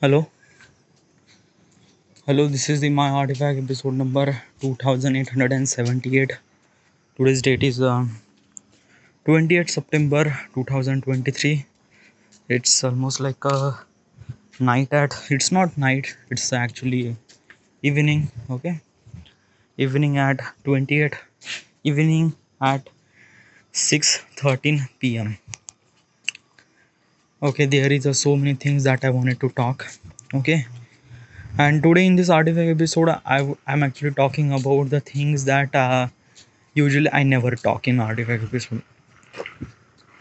Hello, hello. This is the My Artifact episode number 2878. Today's date is 28th September 2023. It's almost like a night at. It's not night. It's actually evening. Okay, evening at 28th. Evening at 6:13 p.m. Okay, there is so many things that I wanted to talk. Okay, and today in this artifact episode, I'm actually talking about the things that. Usually I never talk in artifact episode.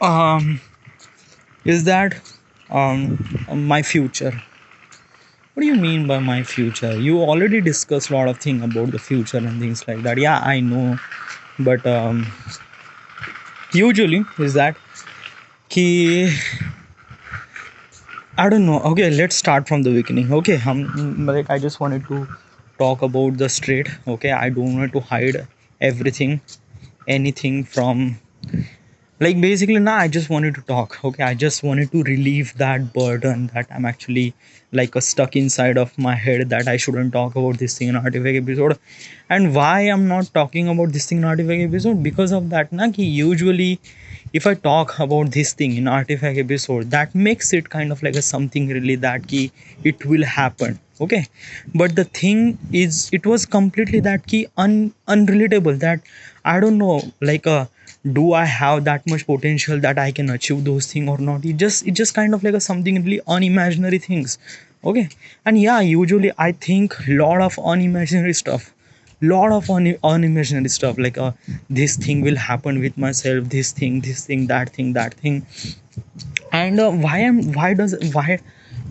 um is that my future. What do you mean by my future? You already discussed a lot of things about the future and things like that. Yeah, I know, but usually is that key. I don't know. Okay, let's start from the beginning. Okay, like I just wanted to talk about the straight. Okay, I don't want to hide everything, anything from, like, basically now I just wanted to talk. Okay, I just wanted to relieve that burden that I'm actually like a stuck inside of my head, that I shouldn't talk about this thing in artifact episode. And why I'm not talking about this thing in artifact episode? Because of that na, ki usually if I talk about this thing in artifact episode, that makes it kind of like a something really that ki it will happen. Okay, but the thing is it was completely that ki unrelatable, that I don't know, like do I have that much potential that I can achieve those things or not? It just kind of like a something really unimaginary things. Okay, and yeah, usually I think lot of unimaginary stuff, lot of unimaginary stuff, like this thing will happen with myself, this thing, that thing. And why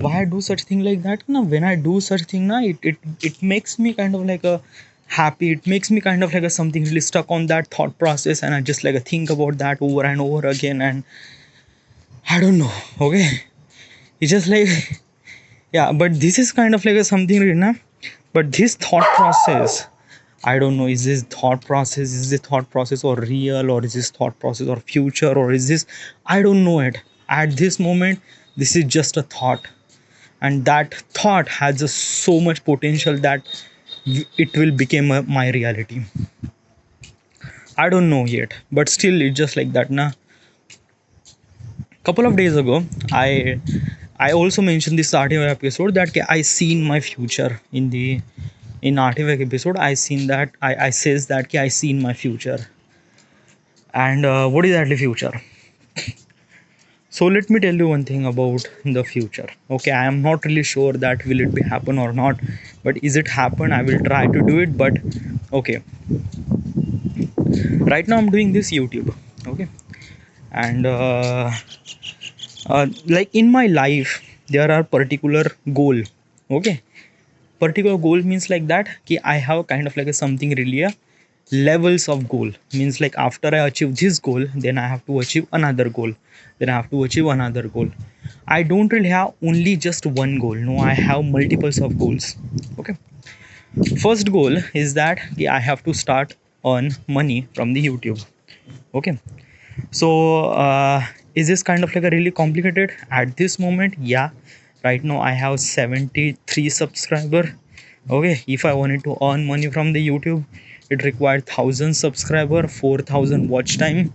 I do such thing like that now? When I do such thing now, it makes me kind of like a happy. It makes me kind of like a something really stuck on that thought process, and I just like think about that over and over again. And I don't know. Okay, it's just like yeah, but this is kind of like a something really na. But this thought process, I don't know, is this thought process or real, or is this thought process or future, or is this, I don't know it. At this moment, this is just a thought, and that thought has just so much potential that it will become my reality. I don't know yet, but still it's just like that na. Couple of days ago, I also mentioned this artifact episode that I seen my future in the in artifact episode. I seen that I says that I seen my future. And what is actually future? So let me tell you one thing about the future. Okay, I am not really sure that will it be happen or not, but is it happen, I will try to do it. But okay, right now I'm doing this YouTube. Okay, and like in my life there are particular goal. Okay, particular goal means like that ki I have kind of like a something really a levels of goal. Means like after I achieve this goal, then I have to achieve another goal, then I have to achieve another goal. I don't really have only just one goal. No, I have multiples of goals. Okay, first goal is that I have to start earn money from the YouTube. Okay, so is this kind of like a really complicated at this moment? Yeah, right now I have 73 subscriber. Okay, if I wanted to earn money from the YouTube, it required 1000 subscriber, 4000 watch time,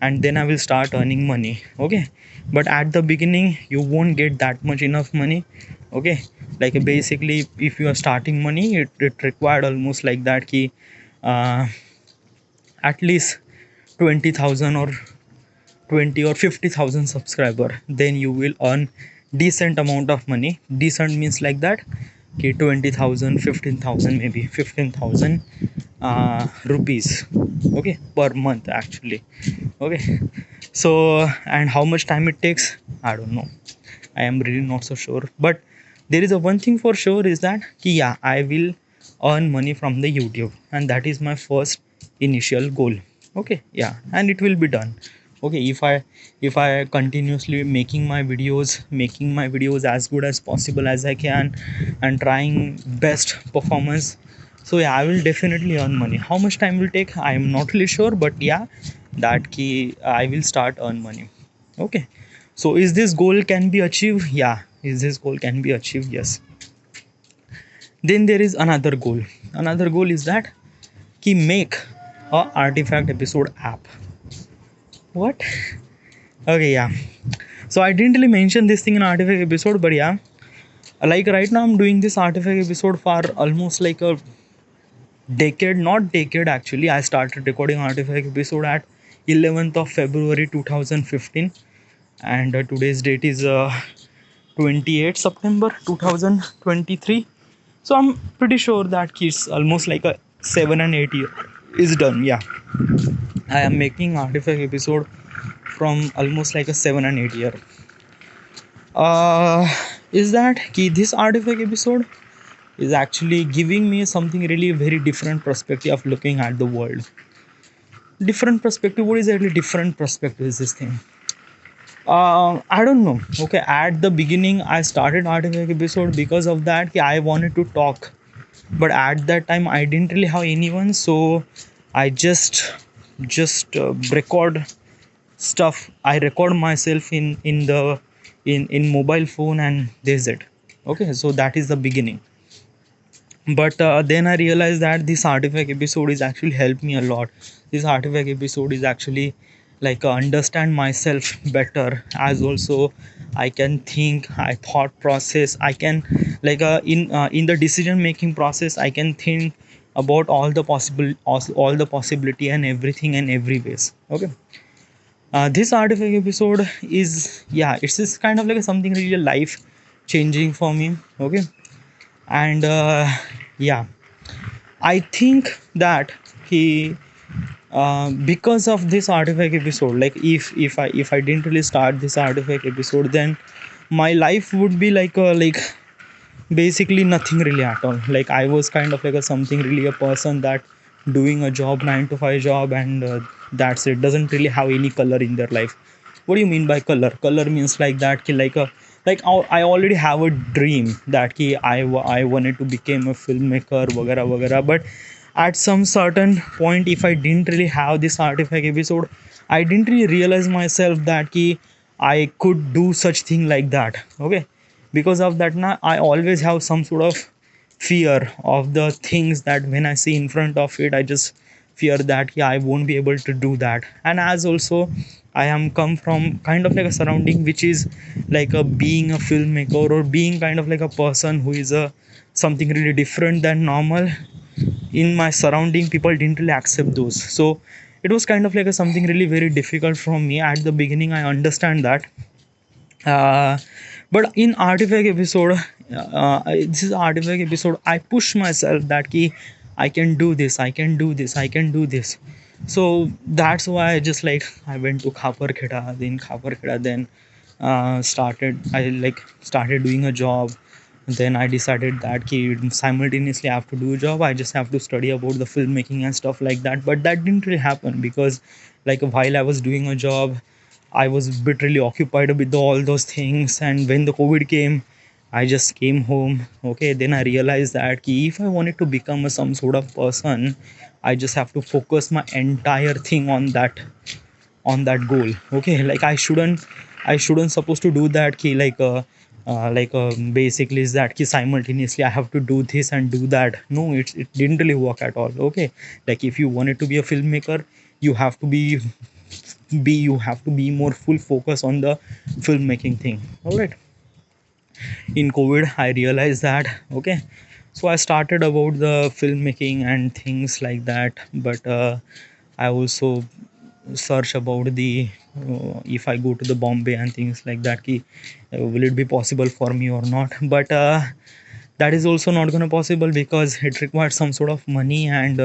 and then I will start earning money. Okay, but at the beginning you won't get that much enough money. Okay, like basically if you are starting money, it required almost like that key uh, at least 20,000 or 20 or 50,000 subscriber, then you will earn decent amount of money. Decent means like that okay, 20,000, 15,000, maybe 15,000 rupees, okay, per month actually. Okay, so and how much time it takes, I don't know, I am really not so sure. But there is a one thing for sure is that yeah, I will earn money from the YouTube, and that is my first initial goal. Okay, yeah, and it will be done. Okay, if I continuously making my videos as good as possible as I can, and trying best performance, so yeah, I will definitely earn money. How much time will take, I am not really sure, but yeah, that key I will start earn money. Okay, so is this goal can be achieved? Yeah, is this goal can be achieved? Yes. Then there is another goal. Another goal is that ki make a artifact episode app. What? Okay, yeah. So I didn't really mention this thing in artifact episode, but yeah, like right now I'm doing this artifact episode for almost like a decade, not decade actually. I started recording artifact episode at 11th of February 2015, and today's date is 28th September 2023. So I'm pretty sure that it's almost like a 7 and 8 year is done. Yeah, I am making artifact episode from almost like a 7 and 8 year. Uh, is that key? This artifact episode is actually giving me something really very different perspective of looking at the world. Different perspective. What is a really different perspective? Is this thing? I don't know. Okay, at the beginning, I started artifact episode because of that. I wanted to talk, but at that time, I didn't really have anyone, so I just record stuff. I record myself in mobile phone, and this is it. Okay, so that is the beginning. But then I realized that this artifact episode is actually helped me a lot. This artifact episode is actually like understand myself better, as also I can think, I thought process, I can like in the decision making process I can think about all the possibility and everything and every ways. Okay, this artifact episode is, yeah, it's this kind of like something really life changing for me. Okay, and yeah, I think that he because of this artifact episode, like if I didn't really start this artifact episode, then my life would be like basically nothing really at all. Like I was kind of like a something really a person that doing a job, 9 to 5 job, and that's it. Doesn't really have any color in their life. What do you mean by color? Color means like that ki like a like I already have a dream that ki I wanted to become a filmmaker वगैरह वगैरह, but at some certain point, if I didn't really have this artifact episode, I didn't really realize myself that ki I could do such thing like that. Okay, because of that now I always have some sort of fear of the things that when I see in front of it, I just fear that yeah, I won't be able to do that. And as also I am come from kind of like a surrounding which is like a being a filmmaker or being kind of like a person who is a something really different than normal. In my surrounding, people didn't really accept those, so it was kind of like a something really very difficult for me at the beginning. I understand that, uh, but in artifact episode, this is artifact episode, I push myself that key I can do this, I can do this, I can do this. So that's why I just like I went to Khaparkheda, then Khaparkheda, then started doing a job. Then I decided that ki simultaneously I have to do a job, I just have to study about the filmmaking and stuff like that. But that didn't really happen because like while I was doing a job, I was a bit really occupied with all those things, and when the COVID came, I just came home. Okay, then I realized that ki if I wanted to become some sort of person, I just have to focus my entire thing on that goal. Okay, like I shouldn't supposed to do that ki basically is that ki simultaneously I have to do this and do that. No, it didn't really work at all. Okay, like if you wanted to be a filmmaker, you have to be more full focus on the filmmaking thing. All right, in COVID I realized that. Okay, so I started about the filmmaking and things like that. But I also search about the if I go to the Bombay and things like that ki, will it be possible for me or not. But that is also not going to possible because it requires some sort of money, and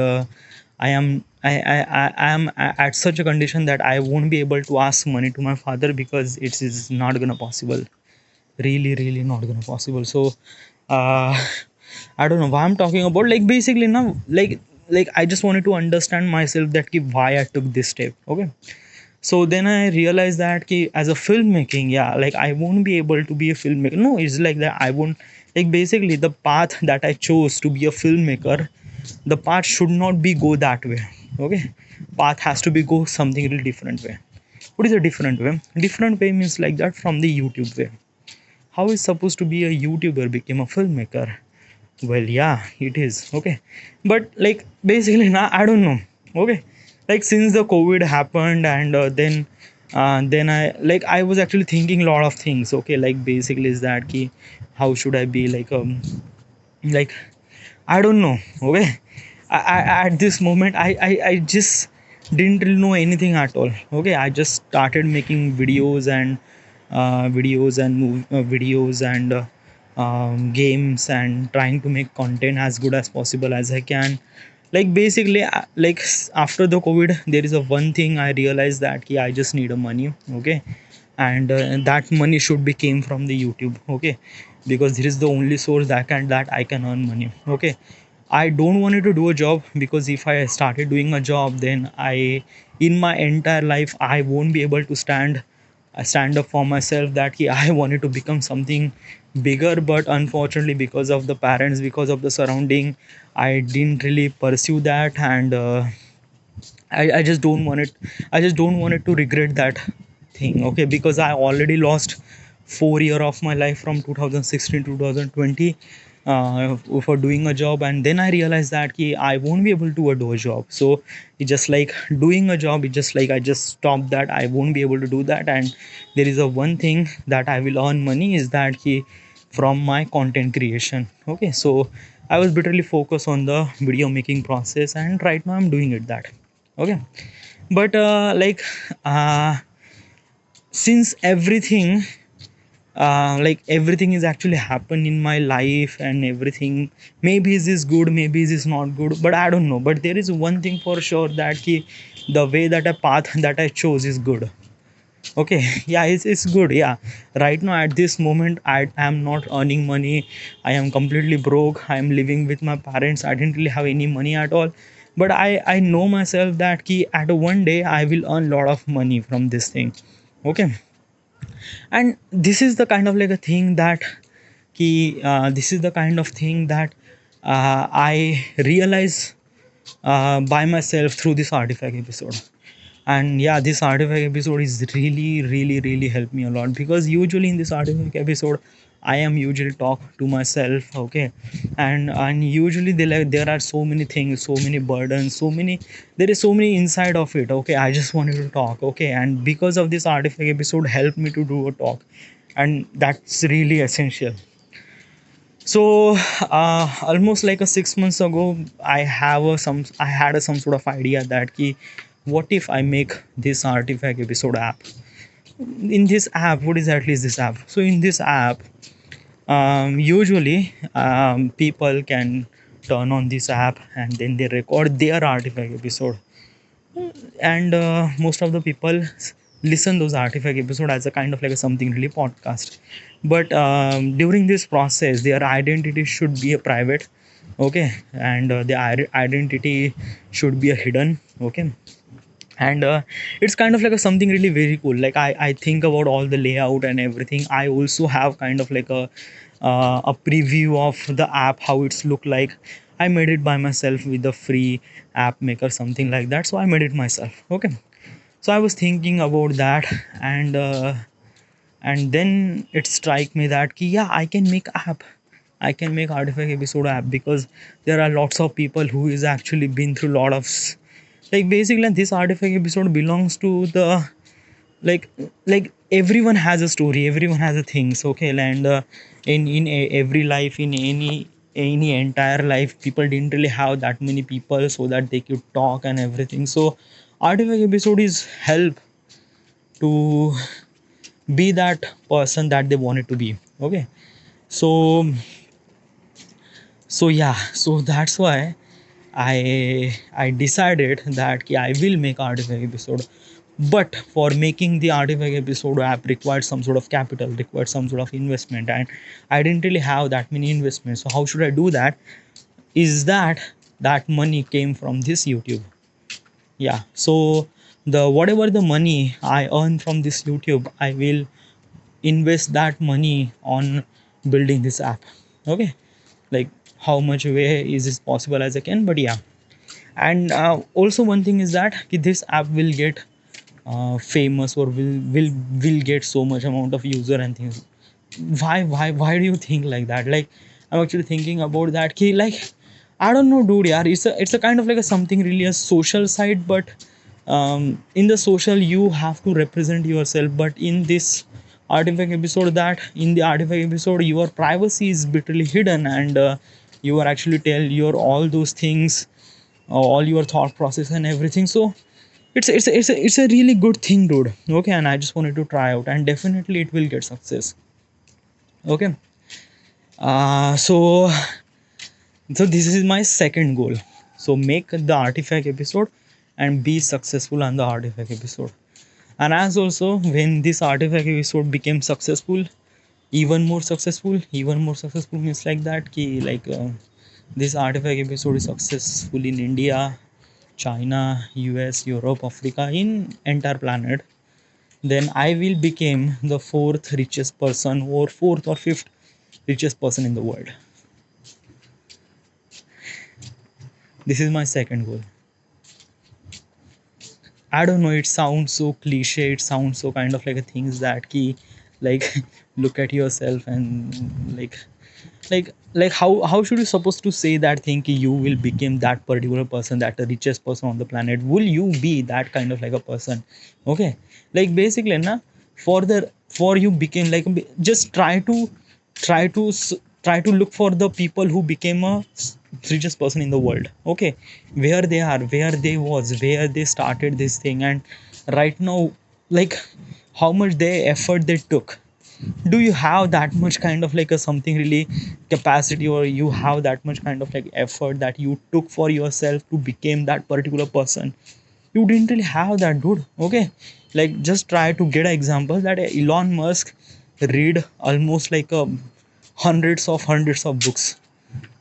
I am at such a condition that I won't be able to ask money to my father because it is not going to possible. Really not going to possible. So uh I don't know why I'm talking about, like basically now, like I just wanted to understand myself that ki why I took this step. Okay, so then I realized that ki as a filmmaking, yeah, like I won't be able to be a filmmaker. No, it's like that I won't, like basically the path that I chose to be a filmmaker, the path should not be go that way. Okay, path has to be go something really different way. What is a different way? Different way means like that from the YouTube way. how is supposed to be a YouTuber became a filmmaker? Well, yeah, it is. Okay. But like basically now I don't know. Okay. Like since the COVID happened, and then I was actually thinking a lot of things. Okay. Like basically is that key, how should I be like I don't know. Okay. At this moment, I just didn't really know anything at all. Okay. I just started making videos and games, and trying to make content as good as possible as I can. Like basically, after the COVID, there is a one thing I realized that I just need a money. Okay. And that money should be came from the YouTube. Okay. Because this is the only source that I can earn money. Okay. I don't want to do a job, because if I started doing a job, then in my entire life, I won't be able to stand up for myself, that I wanted to become something bigger. But unfortunately, because of the parents, because of the surrounding, I didn't really pursue that. And I just don't want it. I just don't want it to regret that thing. Okay, because I already lost 4 year of my life from 2016 to 2020 for doing a job. And then I realized that I won't be able to do a job. So it's just like doing a job. It's just like I just stopped that. I won't be able to do that. And there is a one thing that I will earn money, is that from my content creation. Okay, so I was literally focused on the video making process, and right now I'm doing it that. Okay. But since everything is actually happened in my life, and everything, maybe is this good, maybe is this not good, but I don't know. But there is one thing for sure, that the way that a path that I chose is good. Okay. Yeah, it's good. Yeah, right now at this moment I am not earning money. I am completely broke. I am living with my parents. I didn't really have any money at all. But I know myself that at one day I will earn a lot of money from this thing. Okay. And this is the kind of like a thing that this is the kind of thing that I realize by myself through this artifact episode. And yeah, this artifact episode is really helped me a lot, because usually in this artifact episode I am usually talk to myself. Okay. And usually there are so many things, so many burdens, there is so many inside of it. Okay, I just wanted to talk. Okay. And because of this artifact episode helped me to do a talk, and that's really essential. So almost like a 6 months ago, I had some sort of idea that what if I make this artifact episode app. In this app, what exactly is this app? So in this app, usually people can turn on this app, and then they record their artifact episode. And most of the people listen those artifact episode as a kind of like a something really podcast. But during this process, their identity should be a private. Okay. And their identity should be a hidden. Okay. And it's kind of like a something really very cool. Like I think about all the layout and everything. I also have kind of like a preview of the app, how it's look like. I made it by myself with the free app maker, something like that. So I made it myself. Okay. So I was thinking about that. And then it strike me that yeah, I can make app. I can make artifact episode app, because there are lots of people who is actually been through a lot of like basically this artifact episode belongs to the like everyone has a story, everyone has a things. Okay. And every life, in any entire life, people didn't really have that many people so that they could talk and everything. So artifact episode is help to be that person that they wanted to be. Okay. So yeah, so that's why I decided that I will make artifact episode. But for making the artifact episode app required some sort of capital, required some sort of investment, and I didn't really have that many investments. So how should I do that? Is that money came from this YouTube. Yeah. So the whatever the money I earn from this YouTube, I will invest that money on building this app. Okay. Like how much way is this possible as I can, but yeah. And also one thing is that this app will get famous, or will get so much amount of user and things. why do you think like that? Like, I'm actually thinking about that key. Like, I don't know, dude. Yeah, it's a kind of like a something really a social side, but in the social you have to represent yourself. But in this artifact episode, that in the artifact episode, your privacy is bitterly hidden, and you are actually tell your all those things, all your thought process and everything. So it's a really good thing, dude. Okay, and I just wanted to try out, and definitely it will get success. Okay. So this is my second goal. So make the artifact episode and be successful on the artifact episode. And as also when this artifact episode became successful, even more successful means like that ki like this artifact episode is successful in India, China, US, Europe, Africa, in entire planet. Then I will become the fourth richest person, or fourth or fifth richest person in the world. This is my second goal. I don't know, it sounds so cliche, it sounds so kind of like a things that key, like look at yourself and like how should you supposed to say that thing ki you will become that particular person, that the richest person on the planet? Will you be that kind of like a person? Okay, like basically na, for you became like just try to try to look for the people who became a richest person in the world. Okay, where they are, where they was, where they started this thing, and right now, like how much they effort they took. Do you have that much kind of like a something really capacity, or you have that much kind of like effort that you took for yourself to become that particular person? You didn't really have that, dude. Okay, like just try to get an example that Elon Musk read almost like a hundreds of books.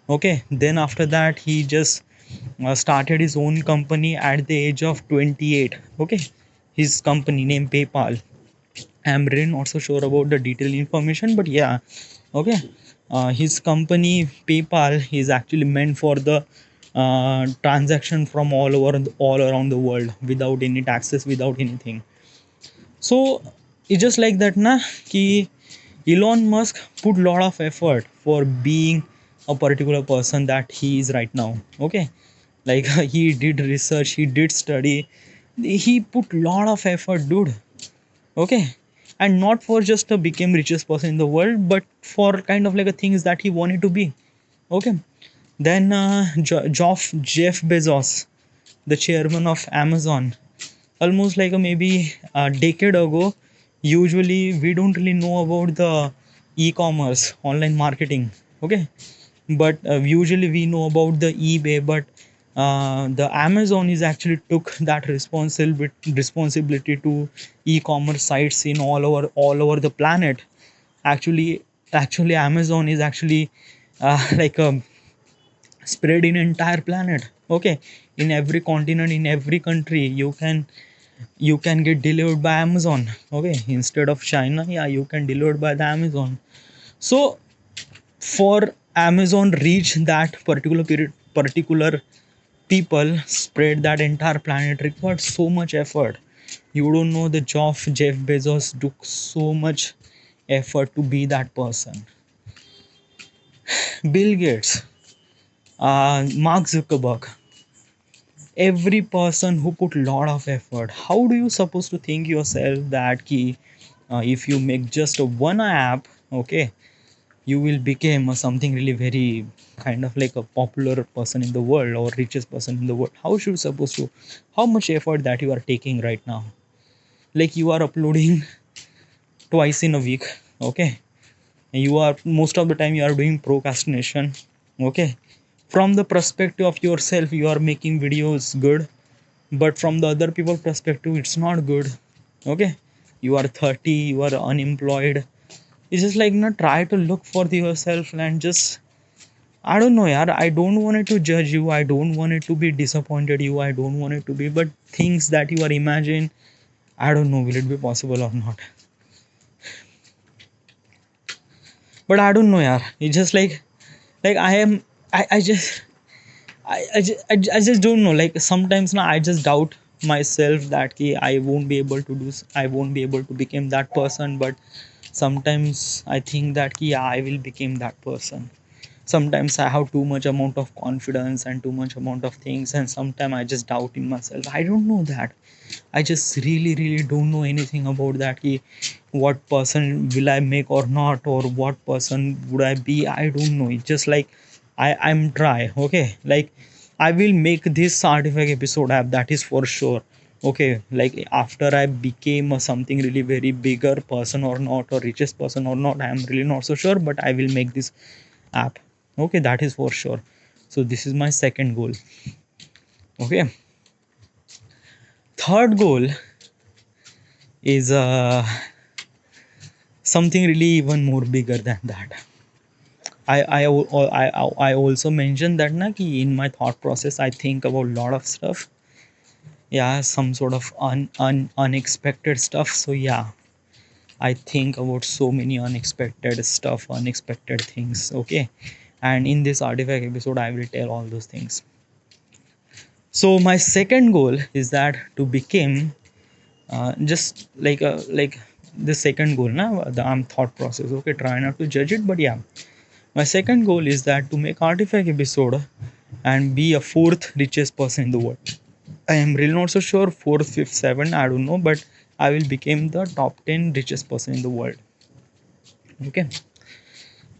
Okay, then after that he just started his own company at the age of 28. Okay, his company named PayPal. I'm really not so sure about the detailed information, but yeah, okay. His company PayPal is actually meant for the transaction from all around the world without any taxes, without anything. So it's just like that, na? Ki Elon Musk put lot of effort for being a particular person that he is right now. Okay, like he did research, he did study, he put lot of effort, dude. Okay, and not for just to become richest person in the world, but for kind of like a things that he wanted to be. Okay, then Jeff Bezos, the chairman of Amazon, almost like a maybe a decade ago. Usually we don't really know about the e-commerce, online marketing. Okay, but usually we know about the eBay, but the Amazon is actually took that responsibility to e-commerce sites in all over the planet. Actually Amazon is actually like a spread in entire planet. Okay, in every continent, in every country, you can get delivered by Amazon. Okay, instead of China, yeah, you can delivered by the Amazon. So for Amazon reach that particular people, spread that entire planet, required so much effort. You don't know, the job Jeff Bezos took so much effort to be that person. Bill Gates, Mark Zuckerberg, every person who put lot of effort. How do you supposed to think yourself that key, if you make just a one app, okay, you will become something really very kind of like a popular person in the world, or richest person in the world? How should you supposed to, how much effort that you are taking right now? Like you are uploading twice in a week. Okay, you are most of the time you are doing procrastination. Okay, from the perspective of yourself you are making videos good, but from the other people perspective it's not good. Okay, you are 30, you are unemployed. It's just like, not try to look for yourself and just, I don't know, yaar. I don't want it to judge you. I don't want it to be disappointed you. I don't want it to be, but things that you are imagine, I don't know, will it be possible or not? But I don't know, yaar. It's just like I am. I just. I just don't know. Like sometimes now I just doubt myself that I won't be able to do. I won't be able to become that person. But Sometimes I think that yeah, I will become that person. Sometimes I have too much amount of confidence and too much amount of things, and sometimes I just doubt in myself. I don't know that. I just really don't know anything about that. What person will I make or not, or what person would I be? I don't know. It's just like I'm try. Okay, like I will make this artifact episode app, that is for sure. Okay, like after I became a something really very bigger person or not, or richest person or not, I am really not so sure, but I will make this app. Okay, that is for sure. So this is my second goal. Okay, third goal is something really even more bigger than that. I also mentioned that na ki in my thought process I think about a lot of stuff. Yeah, some sort of unexpected stuff. So yeah, I think about so many unexpected stuff, unexpected things. Okay, and in this artifact episode I will tell all those things. So my second goal is that to become just like the second goal now, the thought process. Okay, try not to judge it, but yeah, my second goal is that to make artifact episode and be a fourth richest person in the world. I am really not so sure, fourth, fifth, seventh, I don't know, but I will become the top 10 richest person in the world. Okay,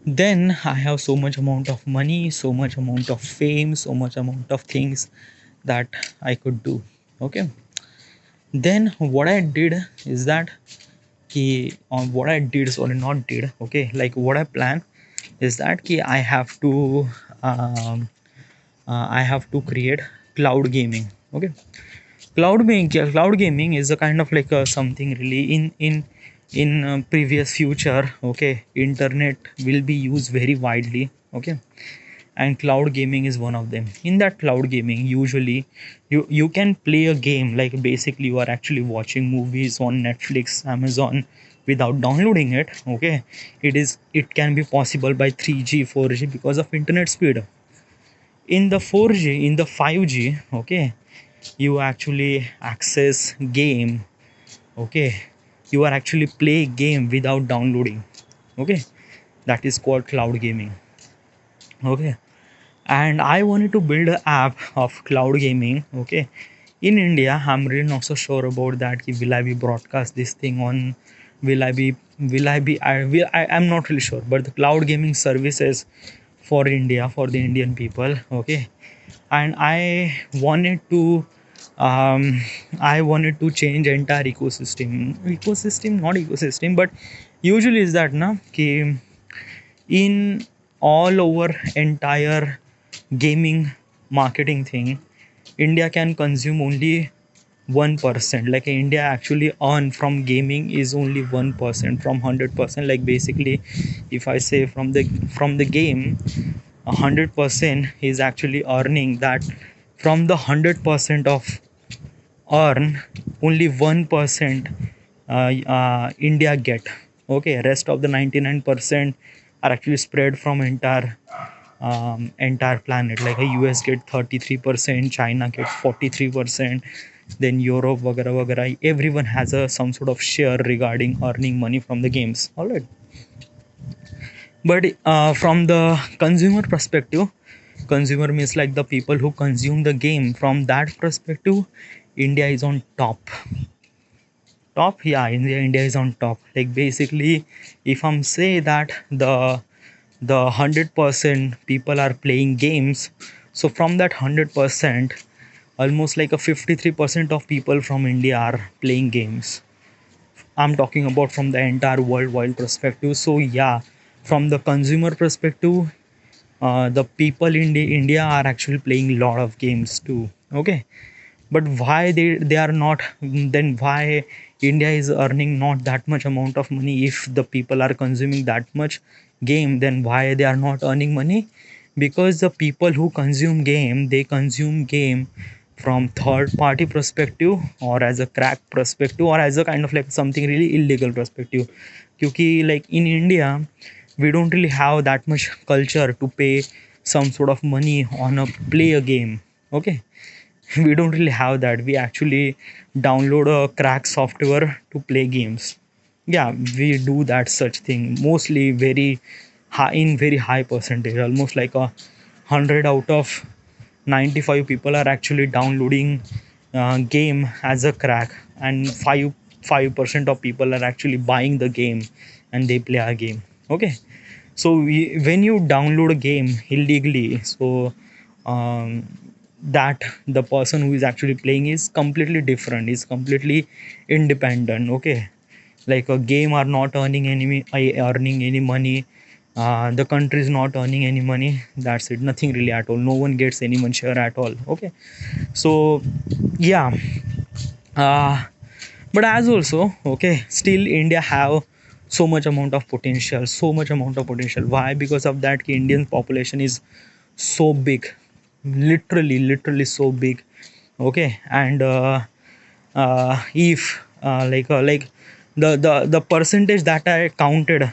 then I have so much amount of money, so much amount of fame, so much amount of things that I could do. Okay, then what I did is that on what I did, sorry, not did. Okay, like what I plan is that I have to um, I have to create cloud gaming. Okay, cloud gaming is a kind of like something really in previous future. Okay, internet will be used very widely. Okay, and cloud gaming is one of them. In that cloud gaming, usually you can play a game, like basically you are actually watching movies on Netflix, Amazon, without downloading it. Okay, it can be possible by 3G, 4G because of internet speed. In the 4G, in the 5G, okay, you actually access game. Okay, you are actually play game without downloading. Okay, that is called cloud gaming. Okay, and I wanted to build an app of cloud gaming. Okay, in India, I'm really not so sure about that. Will I be broadcast this thing on? Will I be? Will I be? I'm not really sure. But the cloud gaming services for India, for the Indian people. Okay, and wanted to um, I wanted to change entire ecosystem, not ecosystem, but usually is that na ki in all over entire gaming marketing thing, India can consume only 1%. Like India actually earn from gaming is only 1% from 100%. Like basically, if I say from the game, 100% is actually earning that. From the 100% of earn, only 1% India get. Okay, rest of the 99% are actually spread from entire planet. Like a US get 33%, China get 43%, then Europe, vagara vagara. Everyone has a some sort of share regarding earning money from the games. All right, but from the consumer perspective, consumer means like the people who consume the game. From that perspective, India is on top. Yeah, India is on top. Like basically, if I'm say that the 100% people are playing games, so from that 100%, almost like a 53% of people from India are playing games. I'm talking about from the entire worldwide perspective. So yeah, from the consumer perspective, the people in India are actually playing a lot of games too. Okay, but why they are not, then why India is earning not that much amount of money? If the people are consuming that much game, then why they are not earning money? Because the people who consume game, they consume game from third party perspective, or as a crack perspective, or as a kind of like something really illegal perspective. Kyuki like in India, we don't really have that much culture to pay some sort of money on a play a game. Okay, we don't really have that. We actually download a crack software to play games. Yeah, we do that such thing mostly very high, in very high percentage, almost like a 100 out of 95 people are actually downloading game as a crack, and 5% of people are actually buying the game and they play a game. Okay, so when you download a game illegally, so um, that the person who is actually playing is completely different, is completely independent. Okay, like a game are not earning any money, the country is not earning any money, that's it, nothing really at all, no one gets any one share at all. Okay, so yeah, uh, but as also, okay, still India have so much amount of potential, so much amount of potential. Why? Because of that Indian population is so big, literally so big. Okay, and if like the percentage that I counted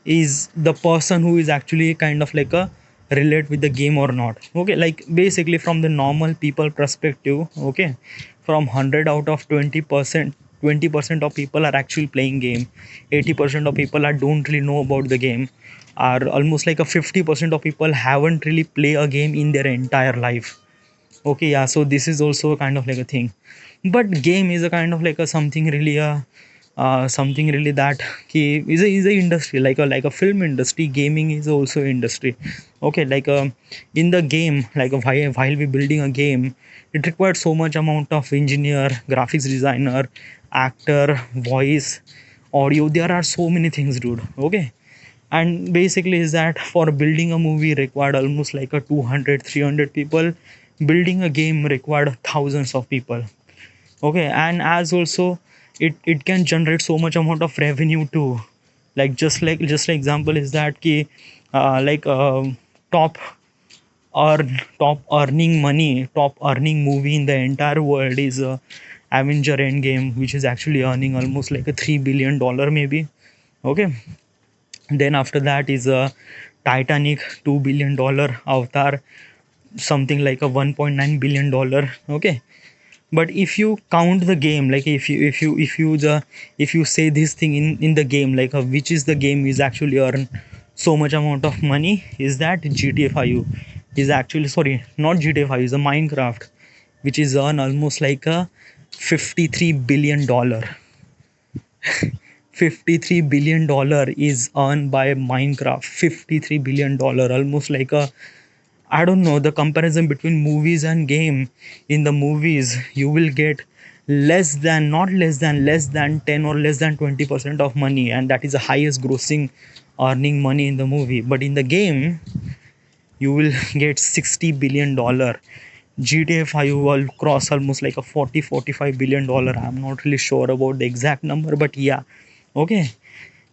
is the person who is actually kind of like a relate with the game or not. Okay, like basically from the normal people perspective, okay, from 100 out of 20%, 20% of people are actually playing game, 80% of people are don't really know about the game, are almost like a 50% of people haven't really play a game in their entire life. Okay, yeah, so this is also kind of like a thing, but game is a kind of like a something really something really that is a industry, like a film industry, gaming is also industry. Okay, like in the game, like while we building a game, it requires so much amount of engineer, graphics designer, actor, voice, audio, there are so many things, dude. Okay, and basically is that for building a movie required almost like a 200 300 people, building a game required thousands of people. Okay, and as also it can generate so much amount of revenue too. Like just like example is that ki like top top earning money, top earning movie in the entire world is Avenger Endgame, which is actually earning almost like a $3 billion maybe. Okay, then after that is a Titanic, $2 billion. Avatar, something like a $1.9 billion. Okay, but if you count the game, like if you say this thing in the game, like which is the game is actually earn so much amount of money, is that GTA 5 is actually, sorry, not GTA 5, is a Minecraft, which is earn almost like a $53 billion. $53 billion is earned by Minecraft. $53 billion, almost like a, I don't know the comparison between movies and game. In the movies, you will get less than, not less than 10 or less than 20% of money, and that is the highest grossing earning money in the movie. But in the game, you will get $60 billion. GTA 5 will cross almost like a 40 45 billion dollar. I'm not really sure about the exact number, but yeah, okay.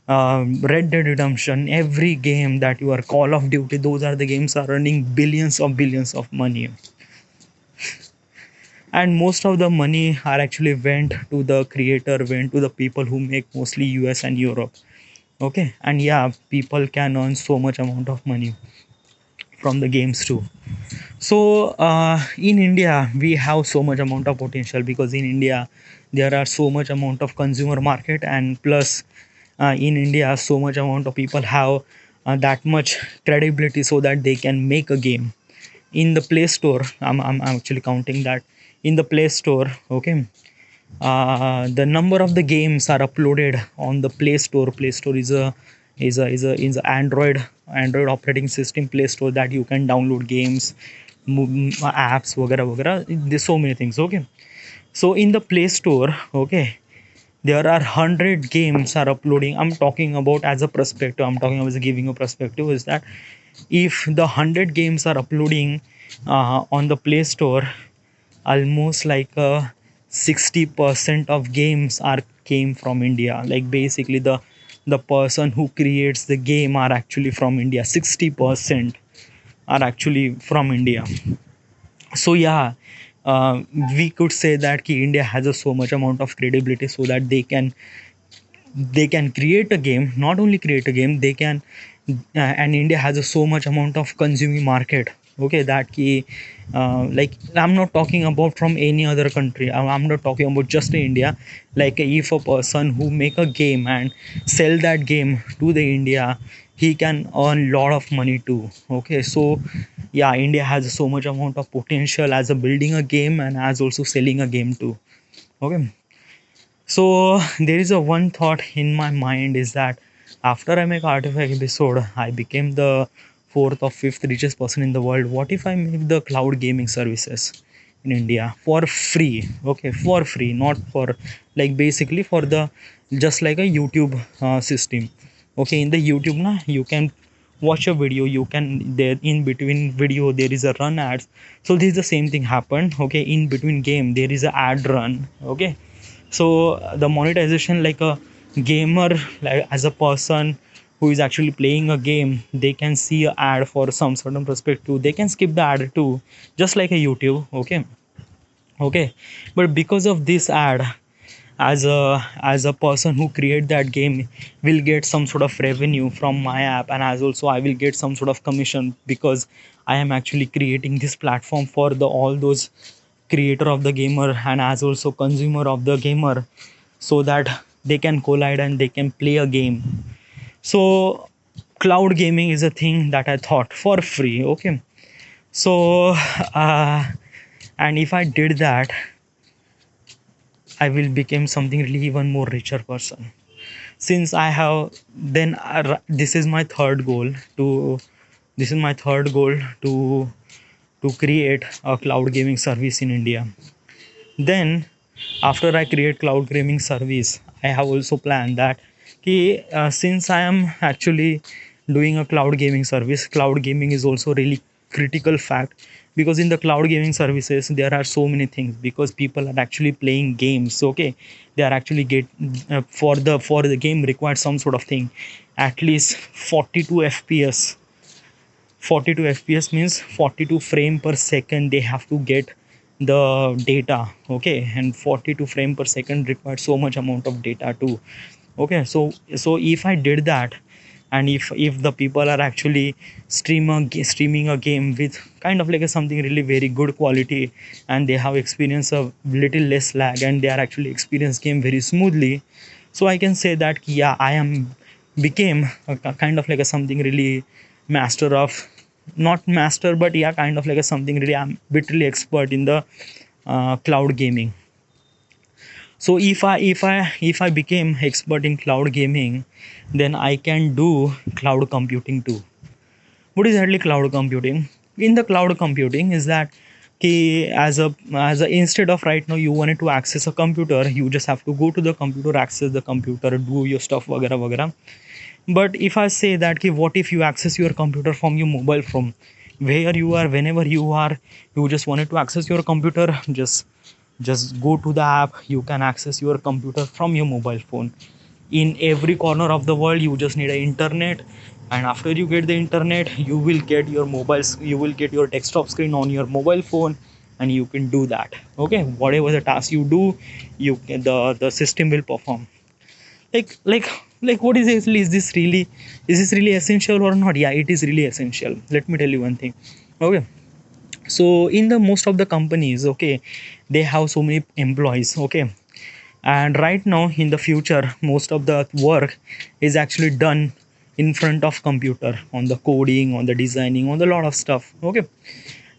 Red Dead Redemption, every game that you are, Call of Duty, those are the games are earning billions of money, and most of the money are actually went to the creator, went to the people who make mostly US and Europe. Okay, and yeah, people can earn so much amount of money from the games too. So in India we have so much amount of potential, because in India there are so much amount of consumer market, and plus in India so much amount of people have that much credibility so that they can make a game in the Play Store. I'm actually counting that in the Play Store. Okay, the number of the games are uploaded on the Play Store. Play Store is a Android operating system Play Store, that you can download games, apps, वगैरह वगैरह. There's so many things. Okay, so in the Play Store, okay, there are 100 games are uploading. I'm talking about as a perspective. I'm talking about giving a perspective is that if the 100 games are uploading on the Play Store, almost like 60% of games are came from India. Like basically the person who creates the game are actually from India. 60% are actually from India. So yeah, we could say that ki India has a so much amount of credibility so that they can create a game. Not only create a game, they can and India has a so much amount of consuming market. okay, that key, like I'm not talking about from any other country. I'm not talking about just India. Like if a person who make a game and sell that game to the India, he can earn lot of money too. Okay, so yeah, India has so much amount of potential as a building a game and as also selling a game too. Okay, so there is a one thought in my mind is that after I make Artifact episode, I became the fourth or fifth richest person in the world. What if I make the cloud gaming services in India for free? Okay, for free, not for like basically for the just like a YouTube system. Okay, in the YouTube na you can watch a video, you can there in between video there is a run ads. So this is the same thing happened. Okay, in between game there is a ad run. Okay, so the monetization like a gamer, like as a person who is actually playing a game, they can see a ad for some certain perspective, they can skip the ad too, just like a YouTube. Okay, okay, but because of this ad, as a person who create that game will get some sort of revenue from my app, and as also I will get some sort of commission because I am actually creating this platform for the all those creator of the gamer and as also consumer of the gamer, so that they can collide and they can play a game. So cloud gaming is a thing that I thought for free. Okay, so uh, and if I did that, I will become something really even more richer person. Since I have then this is my third goal to this is my third goal to create a cloud gaming service in India. Then after I create cloud gaming service, I have also planned that since I am actually doing a cloud gaming service, cloud gaming is also really critical fact, because in the cloud gaming services there are so many things, because people are actually playing games. Okay, they are actually get for the game required some sort of thing, at least 42 fps. 42 fps means 42 frame per second they have to get the data. Okay, and 42 frame per second requires so much amount of data too. Okay, so if I did that, and if the people are actually streaming a game with kind of like a something really very good quality, and they have experienced a little less lag and they are actually experience game very smoothly, so I can say that yeah, I am became a kind of like a something really master of, not master but yeah, kind of like a something really I'm literally expert in the cloud gaming. So if I became expert in cloud gaming, then I can do cloud computing too. What is exactly cloud computing? In the cloud computing is that as a instead of right now you wanted to access a computer, you just have to go to the computer, access the computer, do your stuff वगैरह वगैरह. But if I say that what if you access your computer from your mobile phone, where you are, whenever you are, you just wanted to access your computer, just go to the app, you can access your computer from your mobile phone. In every corner of the world you just need an internet, and after you get the internet you will get your mobiles, you will get your desktop screen on your mobile phone, and you can do that. Okay, whatever the task you do, you can, the system will perform. Like what is actually, is this really essential or not? Yeah, it is really essential. Let me tell you one thing. Okay, so in the most of the companies, okay, they have so many employees. Okay, and right now in the future most of the work is actually done in front of computer, on the coding, on the designing, on the lot of stuff. Okay,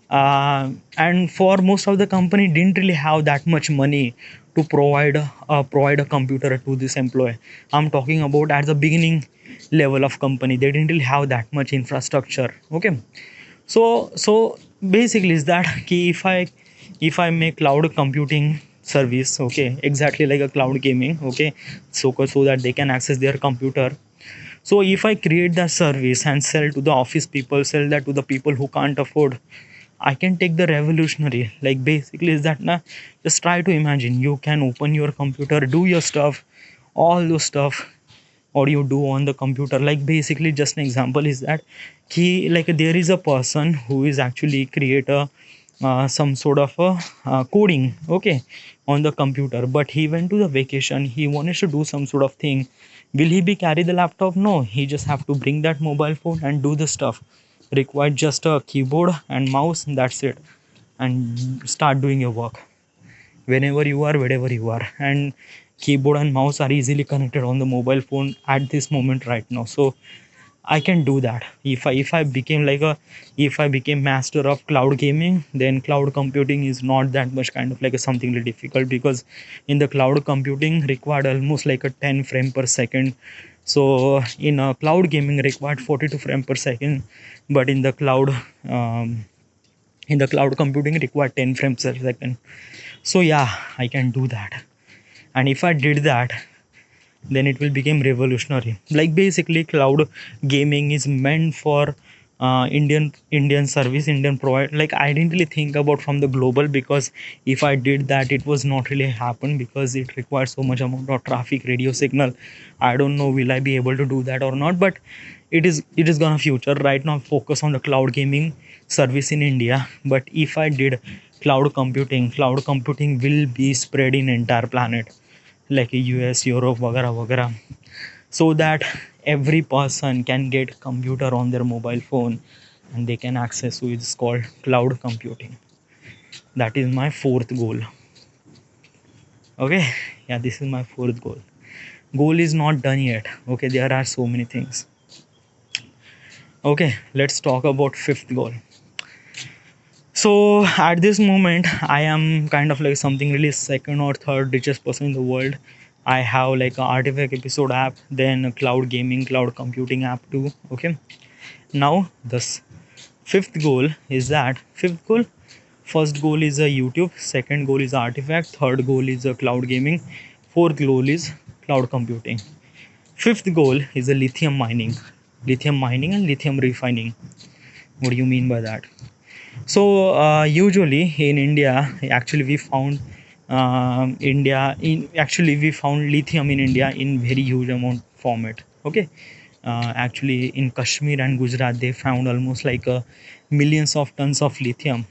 and for most of the company didn't really have that much money to provide a computer to this employee. I'm talking about at the beginning level of company, they didn't really have that much infrastructure. Okay, so basically is that key, if I make cloud computing service, okay, exactly like a cloud gaming. Okay, so that they can access their computer. So if I create that service and sell to the office people, sell that to the people who can't afford, I can take the revolutionary. Like basically is that na, just try to imagine you can open your computer, do your stuff, all those stuff, or you do on the computer. Like basically just an example is that he, like there is a person who is actually create a some sort of a coding, okay, on the computer, but he went to the vacation, he wanted to do some sort of thing. Will he be carry the laptop? No, he just have to bring that mobile phone and do the stuff. require just a keyboard and mouse, and that's it, and start doing your work whenever you are, wherever you are. And keyboard and mouse are easily connected on the mobile phone at this moment right now. So I can do that. If I became like a if I became master of cloud gaming, then cloud computing is not that much kind of like a something really difficult, because in the cloud computing required almost like a 10 frame per second. So in a cloud gaming required 42 frame per second, but um, in the cloud computing required 10 frames per second. So yeah, I can do that. And if I did that, then it will become revolutionary. Like basically cloud gaming is meant for Indian service, Indian provide. Like I didn't really think about from the global, because if I did that, it was not really happen, because it requires so much amount of traffic, radio signal. I don't know will I be able to do that or not, but it is gonna future. Right now focus on the cloud gaming service in India. But if I did cloud computing will be spread in entire planet, like US, Europe, वगैरह वगैरह, so that every person can get computer on their mobile phone and they can access to it's called cloud computing. That is my fourth goal. Okay, yeah, this is my fourth goal. Goal is not done yet. Okay, there are so many things. Okay, let's talk about fifth goal. So at this moment, I am kind of like something really second or third richest person in the world. I have like an artifact episode app, then a cloud gaming, cloud computing app too. Okay. Now this fifth goal is that fifth goal. First goal is a YouTube. Second goal is artifact. Third goal is a cloud gaming. Fourth goal is cloud computing. Fifth goal is a lithium mining and lithium refining. What do you mean by that? So usually in India, actually we found we found lithium in India in very huge amount format. Okay, actually in Kashmir and Gujarat they found almost like millions of tons of lithium.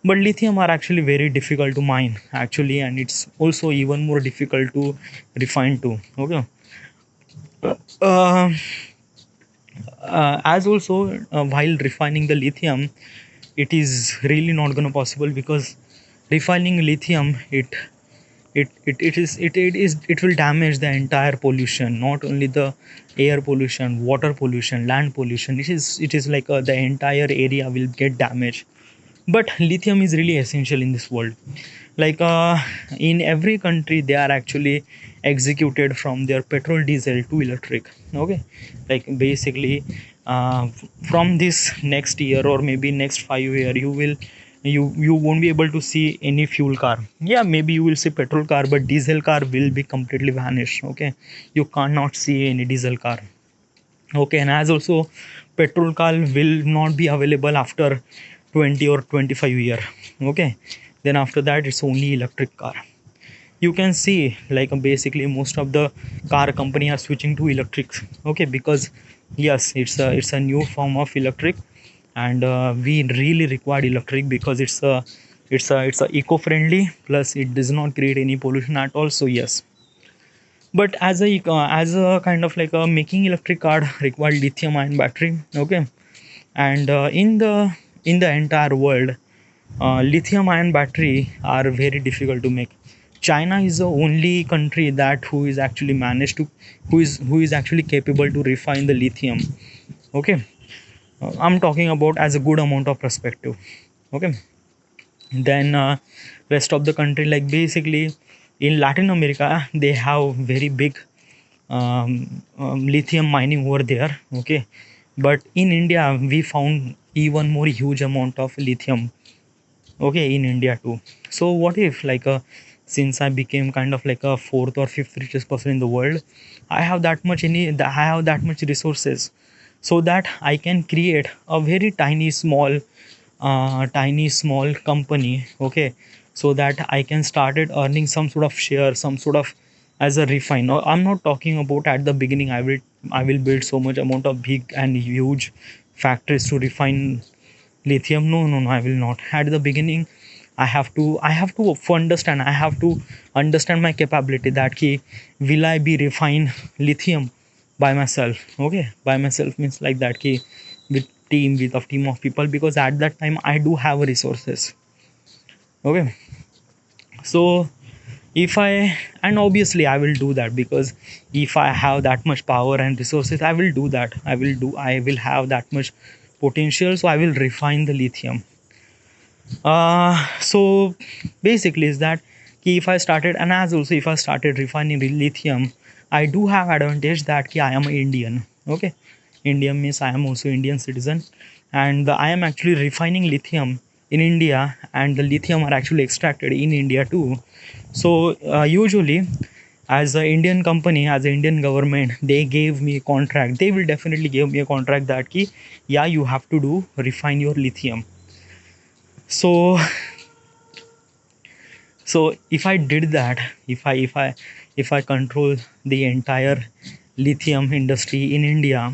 But lithium are actually very difficult to mine actually, and it's also even more difficult to refine too. Okay. Uh, as also while refining the lithium, it is really not going to possible, because refining lithium it will damage the entire pollution, not only the air pollution, water pollution, land pollution. It is like the entire area will get damaged. But lithium is really essential in this world. Like in every country they are actually executed from their petrol, diesel to electric. Okay, like basically from this next year or maybe next 5 year, you won't be able to see any fuel car. Yeah, maybe you will see petrol car, but diesel car will be completely vanished. Okay, you cannot see any diesel car. Okay, and as also petrol car will not be available after 20 or 25 year. Okay, then after that it's only electric car. You can see like basically most of the car company are switching to electric. Okay, because yes, it's a new form of electric, and we really require electric because it's a eco-friendly, plus it does not create any pollution at all. So yes, but as a kind of like a making electric car required lithium ion battery. Okay, and in the entire world, lithium ion battery are very difficult to make. China is the only country that who is actually managed to who is actually capable to refine the lithium. Okay, I'm talking about as a good amount of perspective. Okay, then rest of the country, like basically in Latin America they have very big lithium mining over there. Okay, but in India we found even more huge amount of lithium. Okay, in India too. So what if like since I became kind of like a fourth or fifth richest person in the world, I have that much resources, so that I can create a very tiny small company. Okay, so that I can started earning some sort of share, some sort of as a refiner. I'm not talking about at the beginning I will build so much amount of big and huge factories to refine lithium. No, I will not. At the beginning I have to understand my capability, that key will I be refine lithium by myself. Okay, by myself means like that key team of people, because at that time I do have resources. Okay, so if I, and obviously I will do that, because if I have that much power and resources, I will do that. I will have that much potential, so I will refine the lithium. So basically is that if I started, and as also if I started refining the lithium, I do have advantage that I am an Indian. Okay, Indian means I am also Indian citizen, and I am actually refining lithium in India, and the lithium are actually extracted in India too. So usually, as an Indian company, as an Indian government, they gave me a contract. They will definitely give me a contract that yeah, you have to do refine your lithium. So if I did that, if I control the entire lithium industry in India,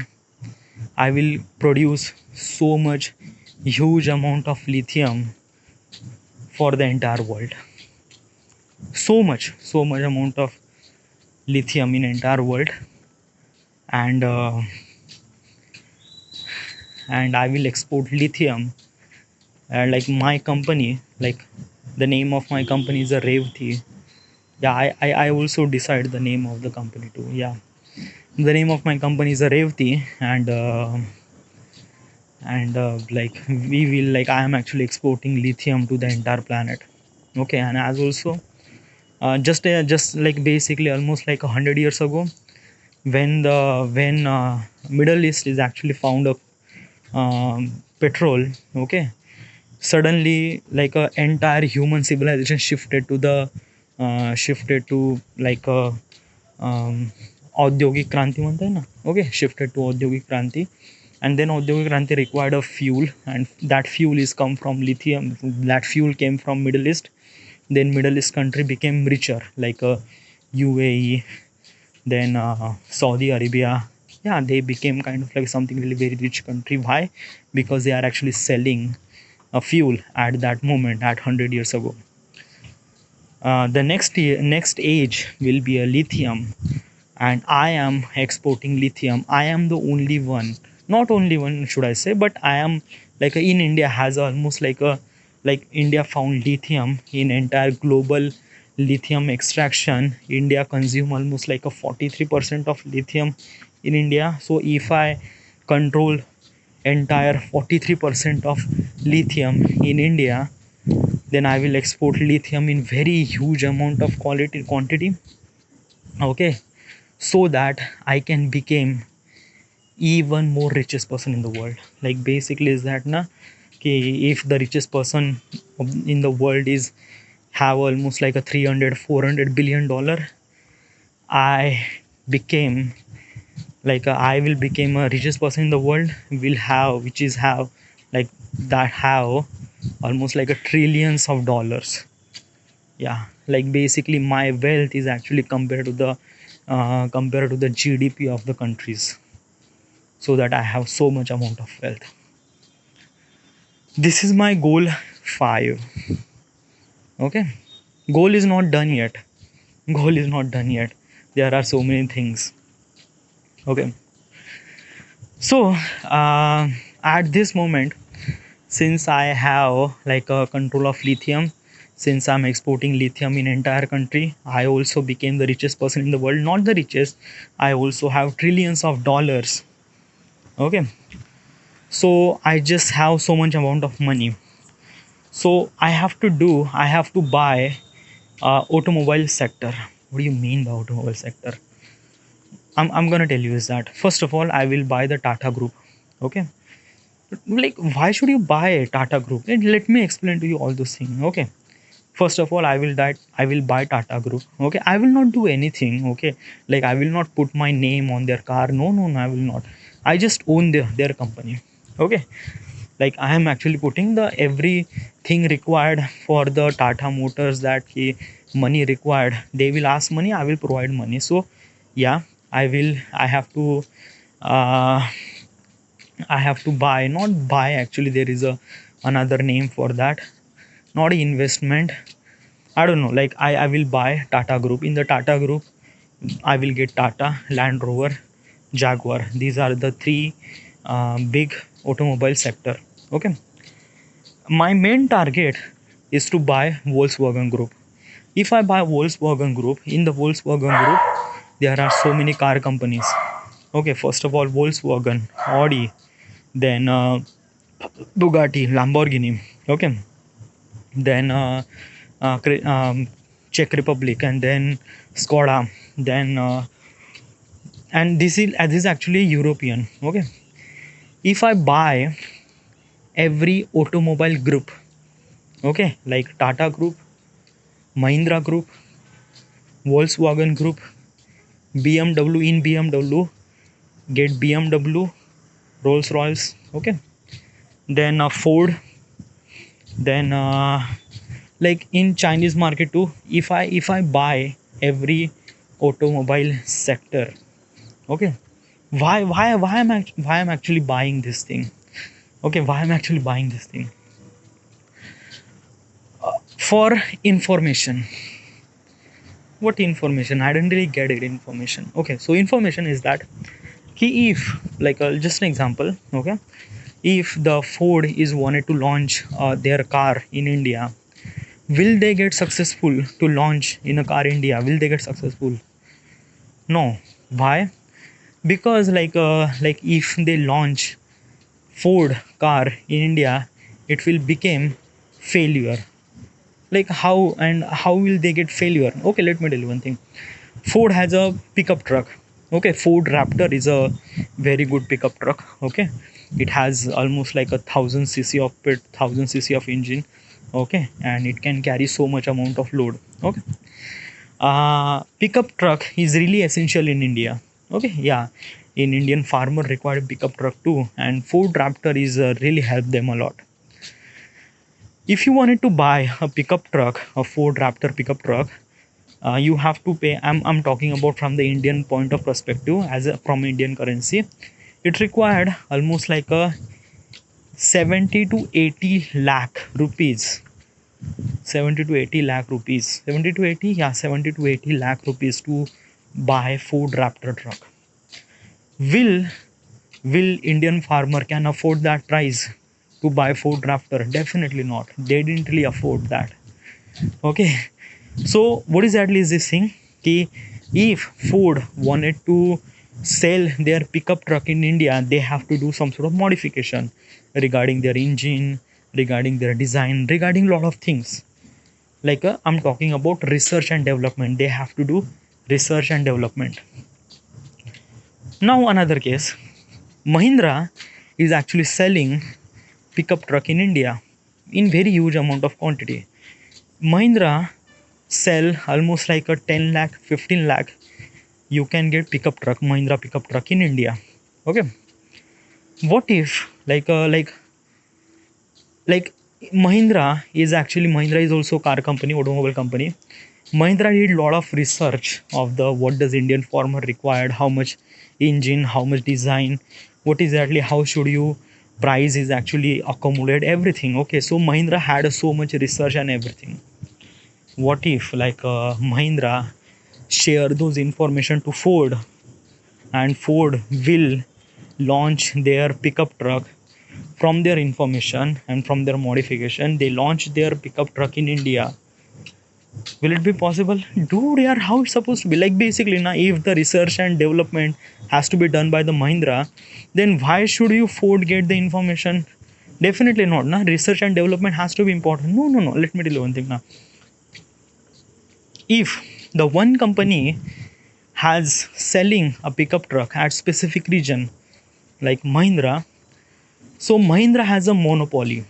I will produce so much huge amount of lithium for the entire world. So much amount of lithium in entire world. And I will export lithium, and like my company, like the name of my company is a Revti. Yeah, I also decide the name of the company too. Yeah, the name of my company is a Revti, and like we will, like I am actually exporting lithium to the entire planet. Okay, and as also just like basically almost like 100 years ago, when Middle East is actually found of petrol. Okay, suddenly like a entire human civilization shifted to like a औद्योगिक क्रांति म्हणता है ना. Okay, shifted to औद्योगिक क्रांति, and then औद्योगिक क्रांति required a fuel, and that fuel is come from lithium. That fuel came from Middle East. Then Middle East country became richer, like UAE, then Saudi Arabia. Yeah, they became kind of like something really very rich country. Why? Because they are actually selling a fuel at that moment, at 100 years ago. The next age will be a lithium, and I am exporting lithium. I am the only one, not only one should I say, but I am like in India has almost like India found lithium in entire global lithium extraction. India consume almost like a 43% of lithium in India. So if I control entire 43% of lithium in India, then I will export lithium in very huge amount of quantity. Okay, so that I can become even more richest person in the world. Like basically is that na, if the richest person in the world is have almost like a 300-400 billion dollar, I became like I will become a richest person in the world, will have which is have like that have almost like a trillions of dollars. Yeah, like basically my wealth is actually compared to the GDP of the countries, so that I have so much amount of wealth. This is my goal 5. Okay, goal is not done yet. Goal is not done yet. There are so many things. Okay, so at this moment, since I have like a control of lithium, since I'm exporting lithium in entire country, I also became the richest person in the world. Not the richest, I also have trillions of dollars. Okay, so I just have so much amount of money. So I have to buy automobile sector. What do you mean by automobile sector? I'm gonna tell you is that first of all I will buy the Tata Group. Okay, like why should you buy Tata Group? Let me explain to you all those things. Okay, first of all I will buy Tata Group. Okay, I will not do anything. Okay, like I will not put my name on their car. No, I will not. I just own their company. Okay, like I am actually putting the everything required for the Tata Motors, that money required, they will ask money, I will provide money. So yeah, I have to uh, I have to buy, not buy actually, there is a another name for that, not investment, I don't know. Like I will buy Tata Group. In the Tata Group I will get Tata, Land Rover, Jaguar. These are the three big automobile sector. Okay, my main target is to buy Volkswagen Group. If I buy Volkswagen Group, in the Volkswagen Group, there are so many car companies. Okay, first of all, Volkswagen, Audi, then Bugatti, Lamborghini. Okay, then Czech Republic, and then Skoda, then and this is actually European. Okay, if I buy every automobile group, okay, like Tata Group, Mahindra Group, Volkswagen Group, BMW, in BMW, get BMW, Rolls Royce, okay, then Ford, then like in Chinese market too. If I buy every automobile sector, okay, why I'm actually buying this thing? Okay, why I'm actually buying this thing? For information. What information? I didn't really get it. Information. Okay, so information is that if, like, just an example, okay, if the Ford is wanted to launch their car in India, will they get successful to launch in a car India? Will they get successful? No. Why? Because like if they launch Ford car in India, it will become failure. Like how will they get failure? Okay, let me tell you one thing. Ford has a pickup truck. Okay, Ford Raptor is a very good pickup truck. Okay, it has almost like 1,000 cc of 1,000 cc of engine. Okay, and it can carry so much amount of load. Okay, pickup truck is really essential in India. Okay, yeah, in Indian farmer require pickup truck too, and Ford Raptor is really help them a lot. If you wanted to buy a pickup truck, a Ford Raptor pickup truck, you have to pay. I'm talking about from the Indian point of perspective, from Indian currency. It required almost like a 70 to 80 lakh rupees. 70 to 80 lakh rupees. 70 to 80, yeah, 70 to 80 lakh rupees to buy Ford Raptor truck. Will Indian farmer can afford that price to buy Ford Raptor? Definitely not. They didn't really afford that. Okay, so what exactly is this thing? Ki if Ford wanted to sell their pickup truck in India, they have to do some sort of modification regarding their engine, regarding their design, regarding a lot of things. Like I'm talking about research and development. They have to do research and development. Now another case, Mahindra is actually selling pickup truck in India in very huge amount of quantity. Mahindra sell almost like a 10 lakh, 15 lakh. You can get pickup truck, Mahindra pickup truck in India. Okay. What if like Mahindra is also car company, automobile company. Mahindra did a lot of research of the what does Indian farmer required, how much engine, how much design, what exactly, how should you price is actually accumulate everything. Okay, so Mahindra had so much research and everything. What if Mahindra share those information to Ford, and Ford will launch their pickup truck from their information and from their modification? They launch their pickup truck in India. Will it be possible? Dude, yeah, how it's supposed to be? Like basically, now if the research and development has to be done by the Mahindra, then why should you Ford get the information? Definitely not. Now research and development has to be important. No, no, no. Let me tell you one thing now. If the one company has selling a pickup truck at specific region like Mahindra, so Mahindra has a monopoly.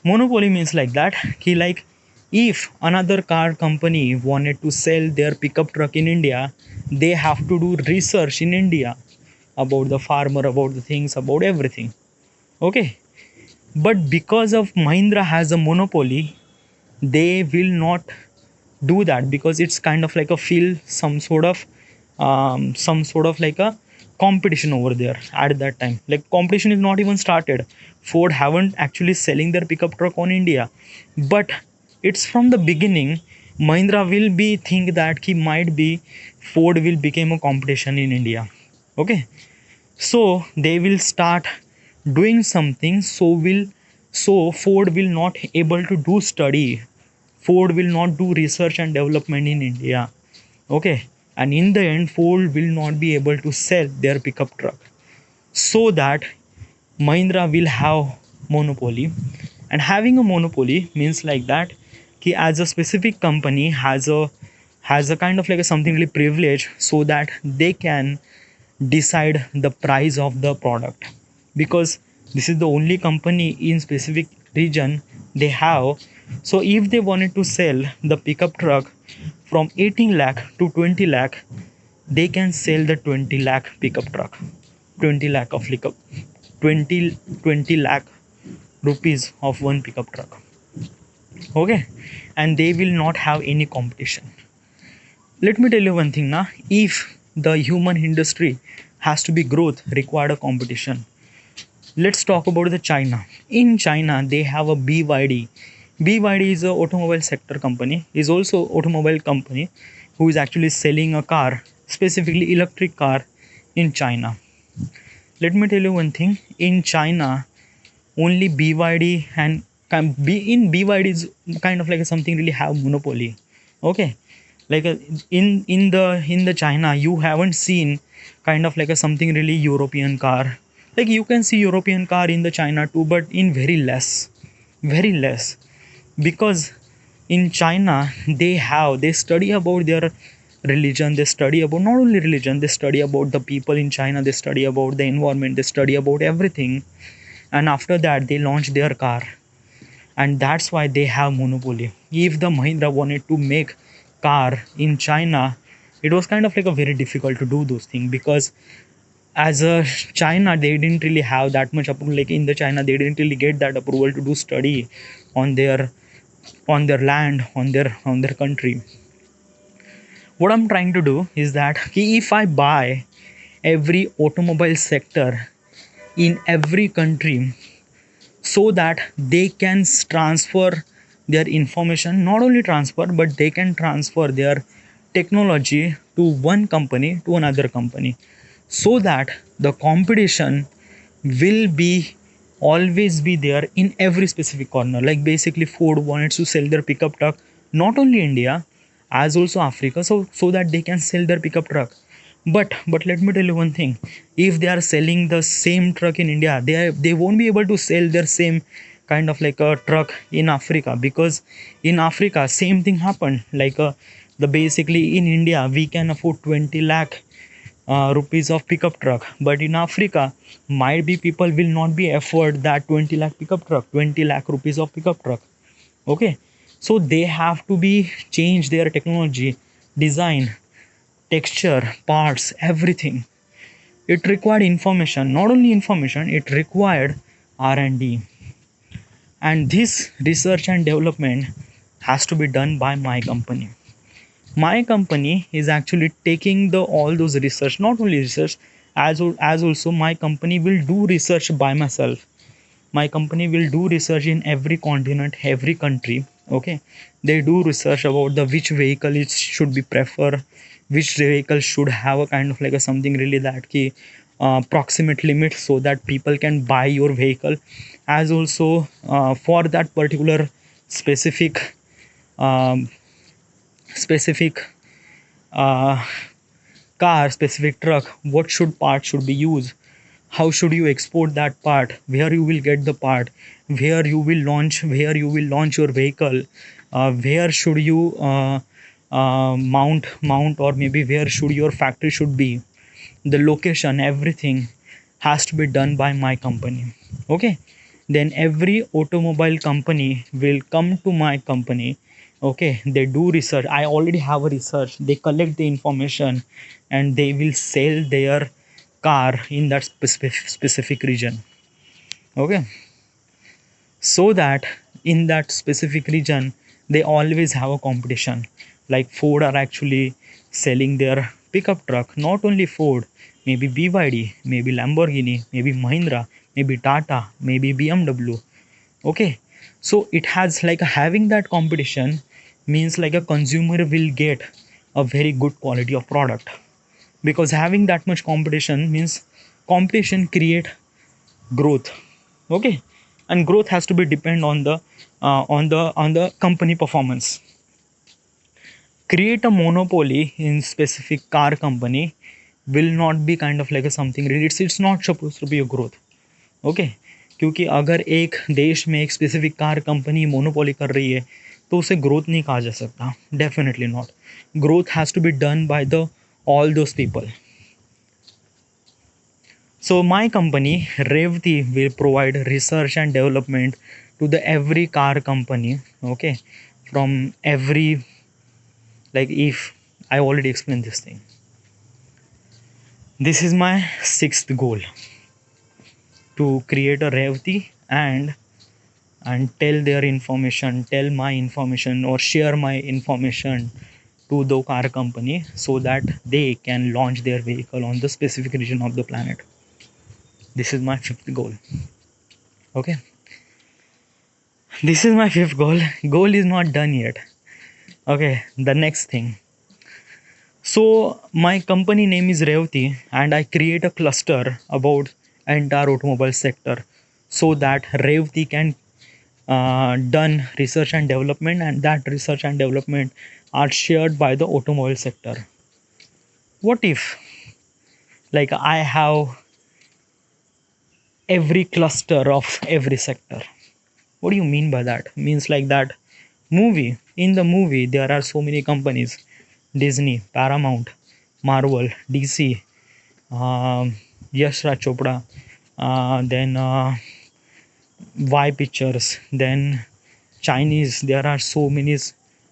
Monopoly means like that ki like if another car company wanted to sell their pickup truck in India, they have to do research in India about the farmer, about the things, about everything. Okay, but because of Mahindra has a monopoly, they will not do that, because it's kind of like a feel some sort of like a competition over there at that time. Like competition is not even started. Ford haven't actually selling their pickup truck on India, but it's from the beginning. Mahindra will be think that he might be Ford will become a competition in India. Okay, so they will start doing something, so Ford will not able to do study. Ford will not do research and development in India. Okay. And in the end, Ford will not be able to sell their pickup truck, so that Mahindra will have monopoly. And having a monopoly means like that, कि as a specific company has a kind of like a something really privilege, so that they can decide the price of the product, because this is the only company in specific region they have. So if they wanted to sell the pickup truck from 18 lakh to 20 lakh, they can sell the 20 lakh pickup truck, 20 lakh of pickup, 20 lakh rupees of one pickup truck. Okay. And they will not have any competition. Let me tell you one thing now. If the human industry has to be growth, required a competition. Let's talk about the China. In China, they have a BYD. BYD is a automobile sector company, is also automobile company who is actually selling a car, specifically electric car in China. Let me tell you one thing. In China, only BYD and in BYD is kind of like something really have monopoly. Okay. Like in the China, you haven't seen kind of like a something really European car. Like you can see European car in the China too, but in very less, because in China they study about their religion, they study about not only religion, they study about the people in China, they study about the environment, they study about everything. And after that they launch their car, and that's why they have monopoly. If the Mahindra wanted to make car in China, it was kind of like a very difficult to do those things, because as a China they didn't really have that much approval. Like in the China they didn't really get that approval to do study on their land, on their country. What I'm trying to do is that if I buy every automobile sector in every country, so that they can transfer their information, not only transfer but they can transfer their technology to one company to another company, so that the competition will be always be there in every specific corner. Like basically Ford wanted to sell their pickup truck not only India, as also Africa, so that they can sell their pickup truck. But let me tell you one thing. If they are selling the same truck in India, they won't be able to sell their same kind of like a truck in Africa, because in Africa same thing happened. Like the basically in India we can afford 20 lakh rupees of pickup truck, but in Africa might be people will not be afford that 20 lakh pickup truck, 20 lakh rupees of pickup truck. Okay. So they have to be change their technology, design, texture, parts, everything. It required information, not only information, it required R&D. And this research and development has to be done by my company. My company is actually taking the all those research, not only research, as also my company will do research by myself. My company will do research in every continent, every country. Okay. They do research about the which vehicle it should be prefer, which vehicle should have a kind of like a something really that key proximate limit, so that people can buy your vehicle. As also for that particular specific um, specific uh, car, specific truck, what should part should be used, how should you export that part, where you will get the part, where you will launch your vehicle, where should you mount, or maybe where should your factory should be, the location, everything has to be done by my company. Okay. Then every automobile company will come to my company. Okay. They do research, I already have a research, they collect the information, and they will sell their car in that specific region. Okay. So that in that specific region they always have a competition. Like Ford are actually selling their pickup truck, not only Ford, maybe BYD, maybe Lamborghini, maybe Mahindra, maybe Tata, maybe BMW. Okay. So it has like having that competition means like a consumer will get a very good quality of product, because having that much competition means competition create growth. Okay, and growth has to be depend on the company performance. Create a monopoly in specific car company will not be kind of like a something really, it's not supposed to be a growth. Okay, क्योंकि अगर एक देश में एक specific car company monopoly कर रही है तो उसे ग्रोथ नहीं कहा जा सकता, definitely not. Growth has to be done by the all those people. So my company Revati will provide research and development to the every car company. Okay, from every, like, if I already explained this thing. This is my sixth goal, to create a Revati and tell their information, tell my information or share my information to the car company so that they can launch their vehicle on the specific region of the planet. This is my fifth goal. Okay, this is my fifth goal. Goal is not done yet. Okay, the next thing. So my company name is Revati and I create a cluster about entire automobile sector so that Revati can done research and development, and that research and development are shared by the automobile sector. What if, like, I have every cluster of every sector? What do you mean by that? Means like that movie, in the movie there are so many companies: Disney, Paramount, Marvel, DC, Yash Raj Chopra, then Y Pictures, then Chinese. There are so many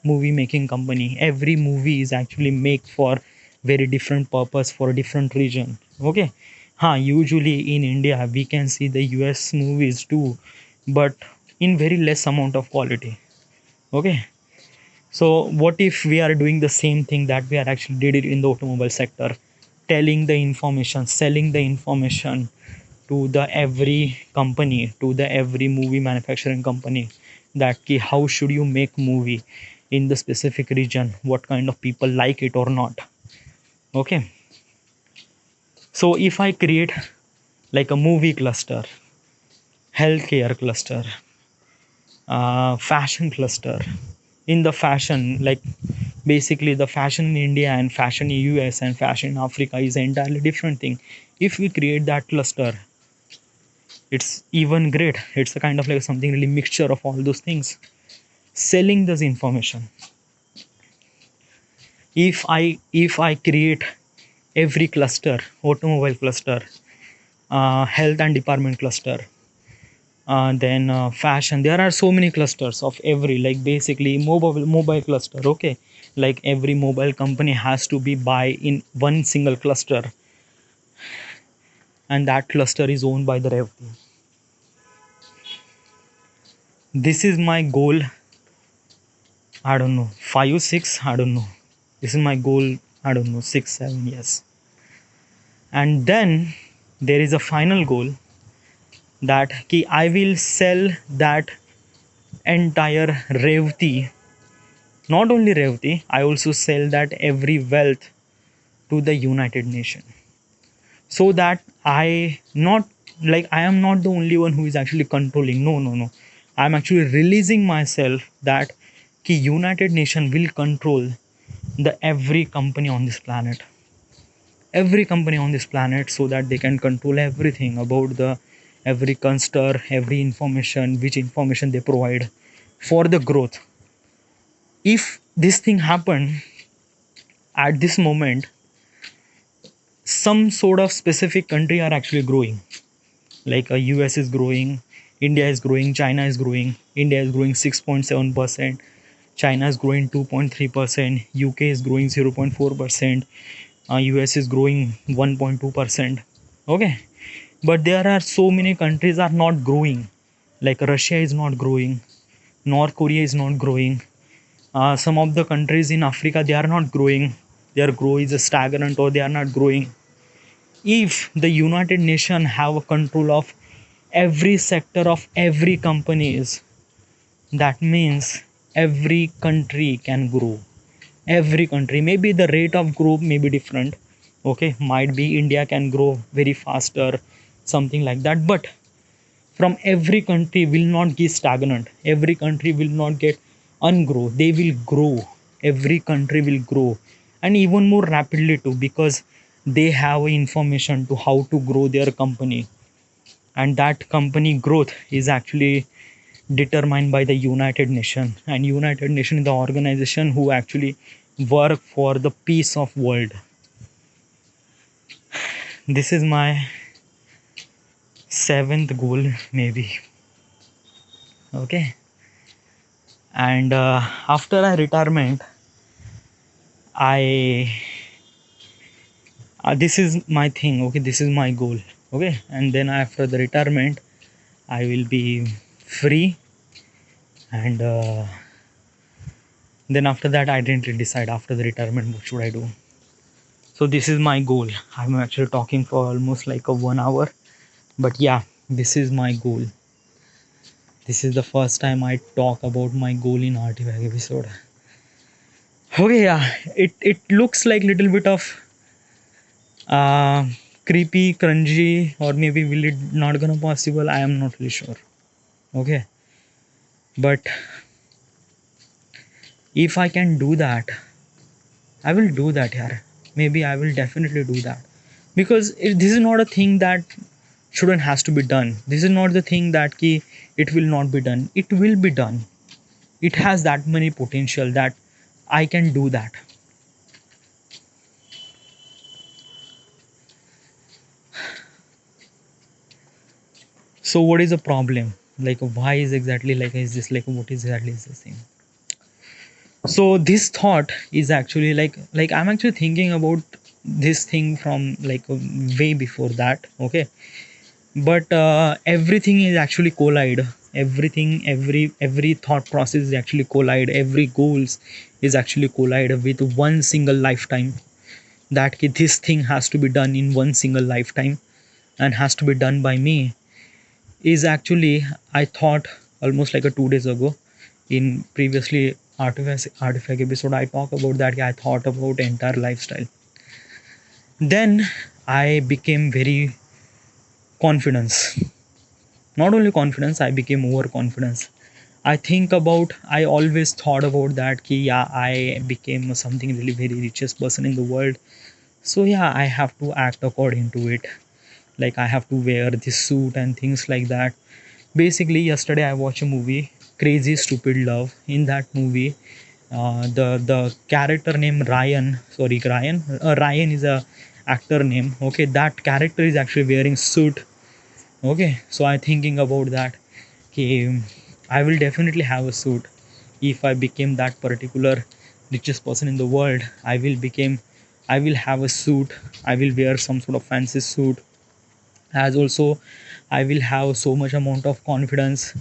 movie making company. Every movie is actually make for very different purpose for a different region. Okay, usually in India we can see the US movies too, but in very less amount of quality. Okay, so what if we are doing the same thing that we are actually did it in the automobile sector, telling the information, selling the information to the every company, to the every movie manufacturing company, that ki how should you make movie in the specific region, what kind of people like it or not. Okay, so if I create like a movie cluster, healthcare cluster, fashion cluster. In the fashion, like, basically the fashion in India and fashion in US and fashion in Africa is an entirely different thing. If we create that cluster, it's even great. It's a kind of like something really mixture of all those things. Selling this information. If I create every cluster, automobile cluster, health and department cluster, then fashion, there are so many clusters of every, like, basically mobile cluster. Okay, like every mobile company has to be buy in one single cluster, and that cluster is owned by the rev team. This is my goal. I don't know, 5 6, I don't know. This is my goal. I don't know, 6 7 years. And then there is a final goal, that ki I will sell that entire Revti. Not only Revti, I also sell that every wealth to the United Nations, so that I am not the only one who is actually controlling. No, no, no. I am actually releasing myself, that ki United Nation will control the every company on this planet, every company on this planet, so that they can control everything about the every cluster, every information, which information they provide for the growth. If this thing happen at this moment, some sort of specific country are actually growing, like a US is growing, India is growing, China is growing. India is growing 6.7%, China is growing 2.3%, UK is growing 0.4%, US is growing 1.2%. Okay, but there are so many countries are not growing, like Russia is not growing, North Korea is not growing, some of the countries in Africa, they are not growing, their growth is stagnant or they are not growing. If the United Nations have a control of every sector of every companies, that means every country can grow. Every country, maybe the rate of growth may be different. Okay, might be India can grow very faster, something like that, but from every country will not get stagnant. Every country will not get ungrow. They will grow. Every country will grow, and even more rapidly too, because they have information to how to grow their company. And that company growth is actually determined by the United Nations, and United Nations is the organization who actually work for the peace of world. This is my seventh goal, maybe. Okay. And after I retirement, I this is my thing. Okay, this is my goal. Okay, and then after the retirement, I will be free. And then after that, I didn't decide after the retirement what should I do. So this is my goal. I'm actually talking for almost like a 1 hour, but yeah, this is my goal. This is the first time I talk about my goal in artifact episode. Okay, yeah, it looks like little bit of uh, creepy, cringy, or maybe will it not gonna possible? I am not really sure. Okay, but if I can do that, I will do that. Yeah, maybe I will definitely do that, because this is not a thing that shouldn't has to be done. This is not the thing that it will not be done. It will be done. It has that many potential that I can do that. So what is the problem? Like why is exactly like is this like what is exactly is the same? So this thought is actually like I'm actually thinking about this thing from like way before that. Okay, but everything is actually collide. Everything, every thought process is actually collide. Every goals is actually collide with one single lifetime. That this thing has to be done in one single lifetime and has to be done by me is actually I thought almost like a 2 days ago in previously artifact episode I talk about that. I thought about entire lifestyle. Then I became very confidence. Not only confidence, I became overconfidence. I think about I always thought about that ki yeah I became something really very richest person in the world. So yeah, I have to act according to it. Like I have to wear this suit and things like that. Basically, yesterday I watched a movie, Crazy Stupid Love. In that movie, the character named Ryan, sorry Ryan, Ryan is a actor name. Okay, that character is actually wearing suit. Okay, so I'm thinking about that. Okay, I will definitely have a suit if I became that particular richest person in the world. I will have a suit. I will wear some sort of fancy suit. As also, I will have so much amount of confidence.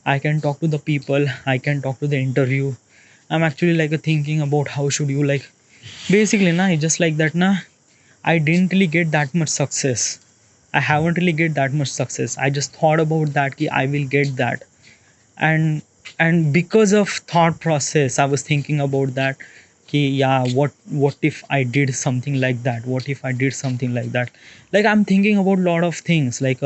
I can talk to the people. I can talk to the interview. I'm actually like thinking about how should you like. Basically, na, it's just like that, na. I didn't really get that much success. I haven't really get that much success. I just thought about that ki I will get that. And because of thought process, I was thinking about that ki yeah, what if I did something like that? What if I did something like that? Like I'm thinking about a lot of things like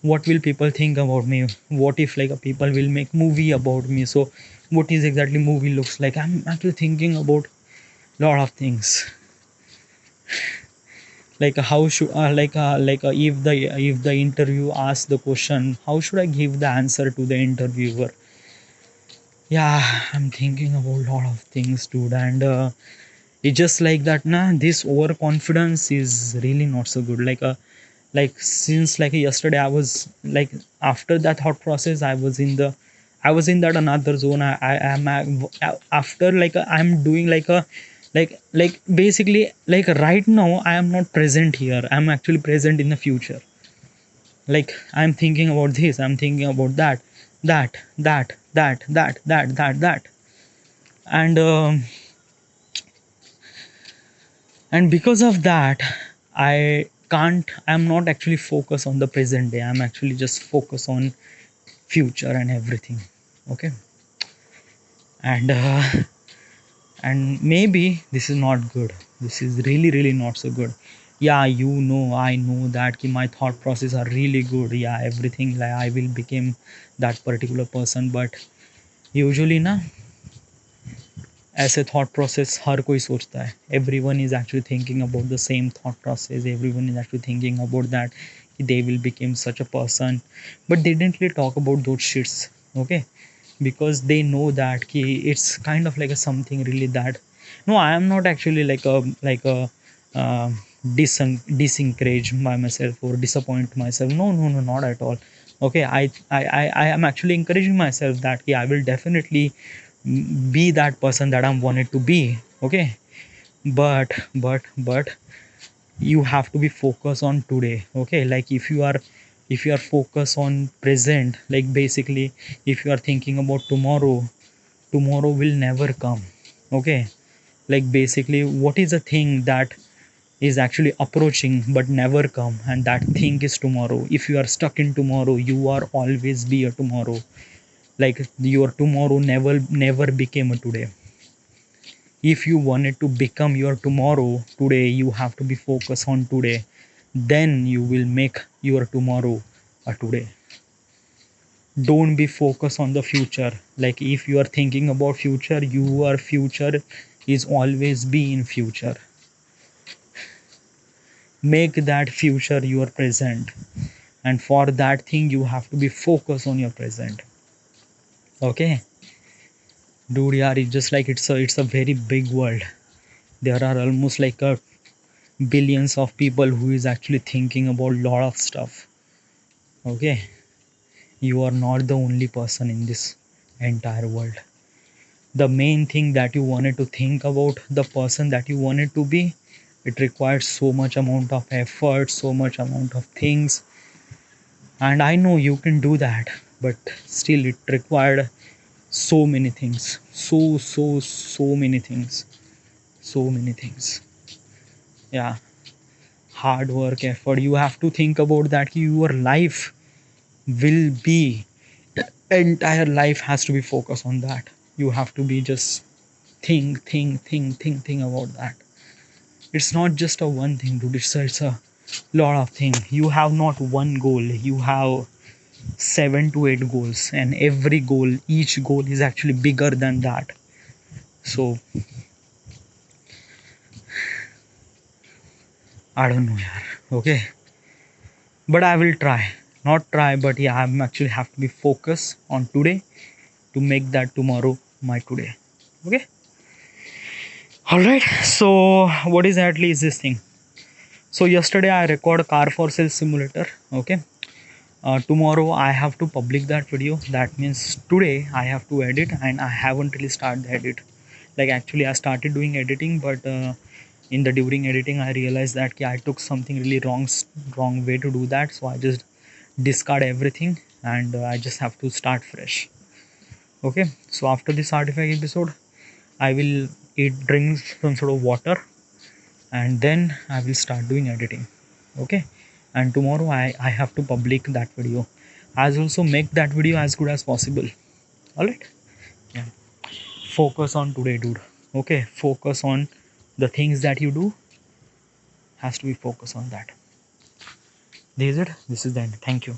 what will people think about me? What if like people will make movie about me? So what is exactly movie looks like? I'm actually thinking about a lot of things, like how should if the interview asks the question, how should I give the answer to the interviewer? Yeah, I'm thinking about a lot of things, dude. And it's just like that, nah, this overconfidence is really not so good. Like since like yesterday I was like, after that thought process, I was in that another zone. I am after like I'm doing like a like basically like right now I am not present here. I'm actually present in the future. Like I'm thinking about this, I'm thinking about that, and because of that, I'm not actually focused on the present day. I'm actually just focused on future and everything. Okay, and and maybe this is not good. This is really not so good. Yeah, you know, I know that ki my thought process are really good. Yeah, everything, like I will become that particular person. But usually ना, ऐसे thought process हर कोई सोचता है. Everyone is actually thinking about the same thought process. Everyone is actually thinking about that they will become such a person, but they didn't really talk about those shits. Okay, because they know that ki it's kind of like a something really that. No, I am not actually like a uh, disencourage by myself or disappoint myself. No, no, no, not at all. Okay, I am actually encouraging myself that yeah, I will definitely be that person that I'm wanted to be. Okay, but you have to be focused on today. Okay, like if you are focused on present, like basically if you are thinking about tomorrow, tomorrow will never come. Okay, like basically what is the thing that is actually approaching but never come, and that thing is tomorrow. If you are stuck in tomorrow, you are always be a tomorrow. Like your tomorrow never became a today. If you wanted to become your tomorrow today, you have to be focused on today. Then you will make your tomorrow a today. Don't be focused on the future. Like if you are thinking about future, your future is always be in future. Make that future your present, and for that thing you have to be focused on your present. Okay, dude, yeah, it's just like it's a very big world. There are almost like a billions of people who is actually thinking about lot of stuff. Okay, you are not the only person in this entire world. The main thing that you wanted to think about, the person that you wanted to be, it requires so much amount of effort, so much amount of things, and I know you can do that, but still it required so many things, so many things, so many things. Yeah, hard work, effort. You have to think about that your life will be, entire life has to be focused on that. You have to be just think about that. It's not just a one thing, dude. It's a lot of thing. You have not one goal, you have 7 to 8 goals, and every goal, each goal is actually bigger than that. So I don't know, yaar. Okay, but I will try. Not try, but yeah, I'm actually have to be focused on today to make that tomorrow my today. Okay. All right. So what is at least this thing? So yesterday I record car for sale simulator. Okay. Tomorrow I have to publish that video. That means today I have to edit, and I haven't really started the edit. Like actually I started doing editing, but in the during editing I realized that yeah, I took something really wrong way to do that. So I just discard everything, and I just have to start fresh. Okay. So after this artifact episode, I will eat drink some sort of water, and then I will start doing editing. Okay, and tomorrow I have to public that video, as also make that video as good as possible. All right. Yeah. Focus on today, dude. Okay, focus on the things that you do, has to be focused on that. This is it. This is the end. Thank you.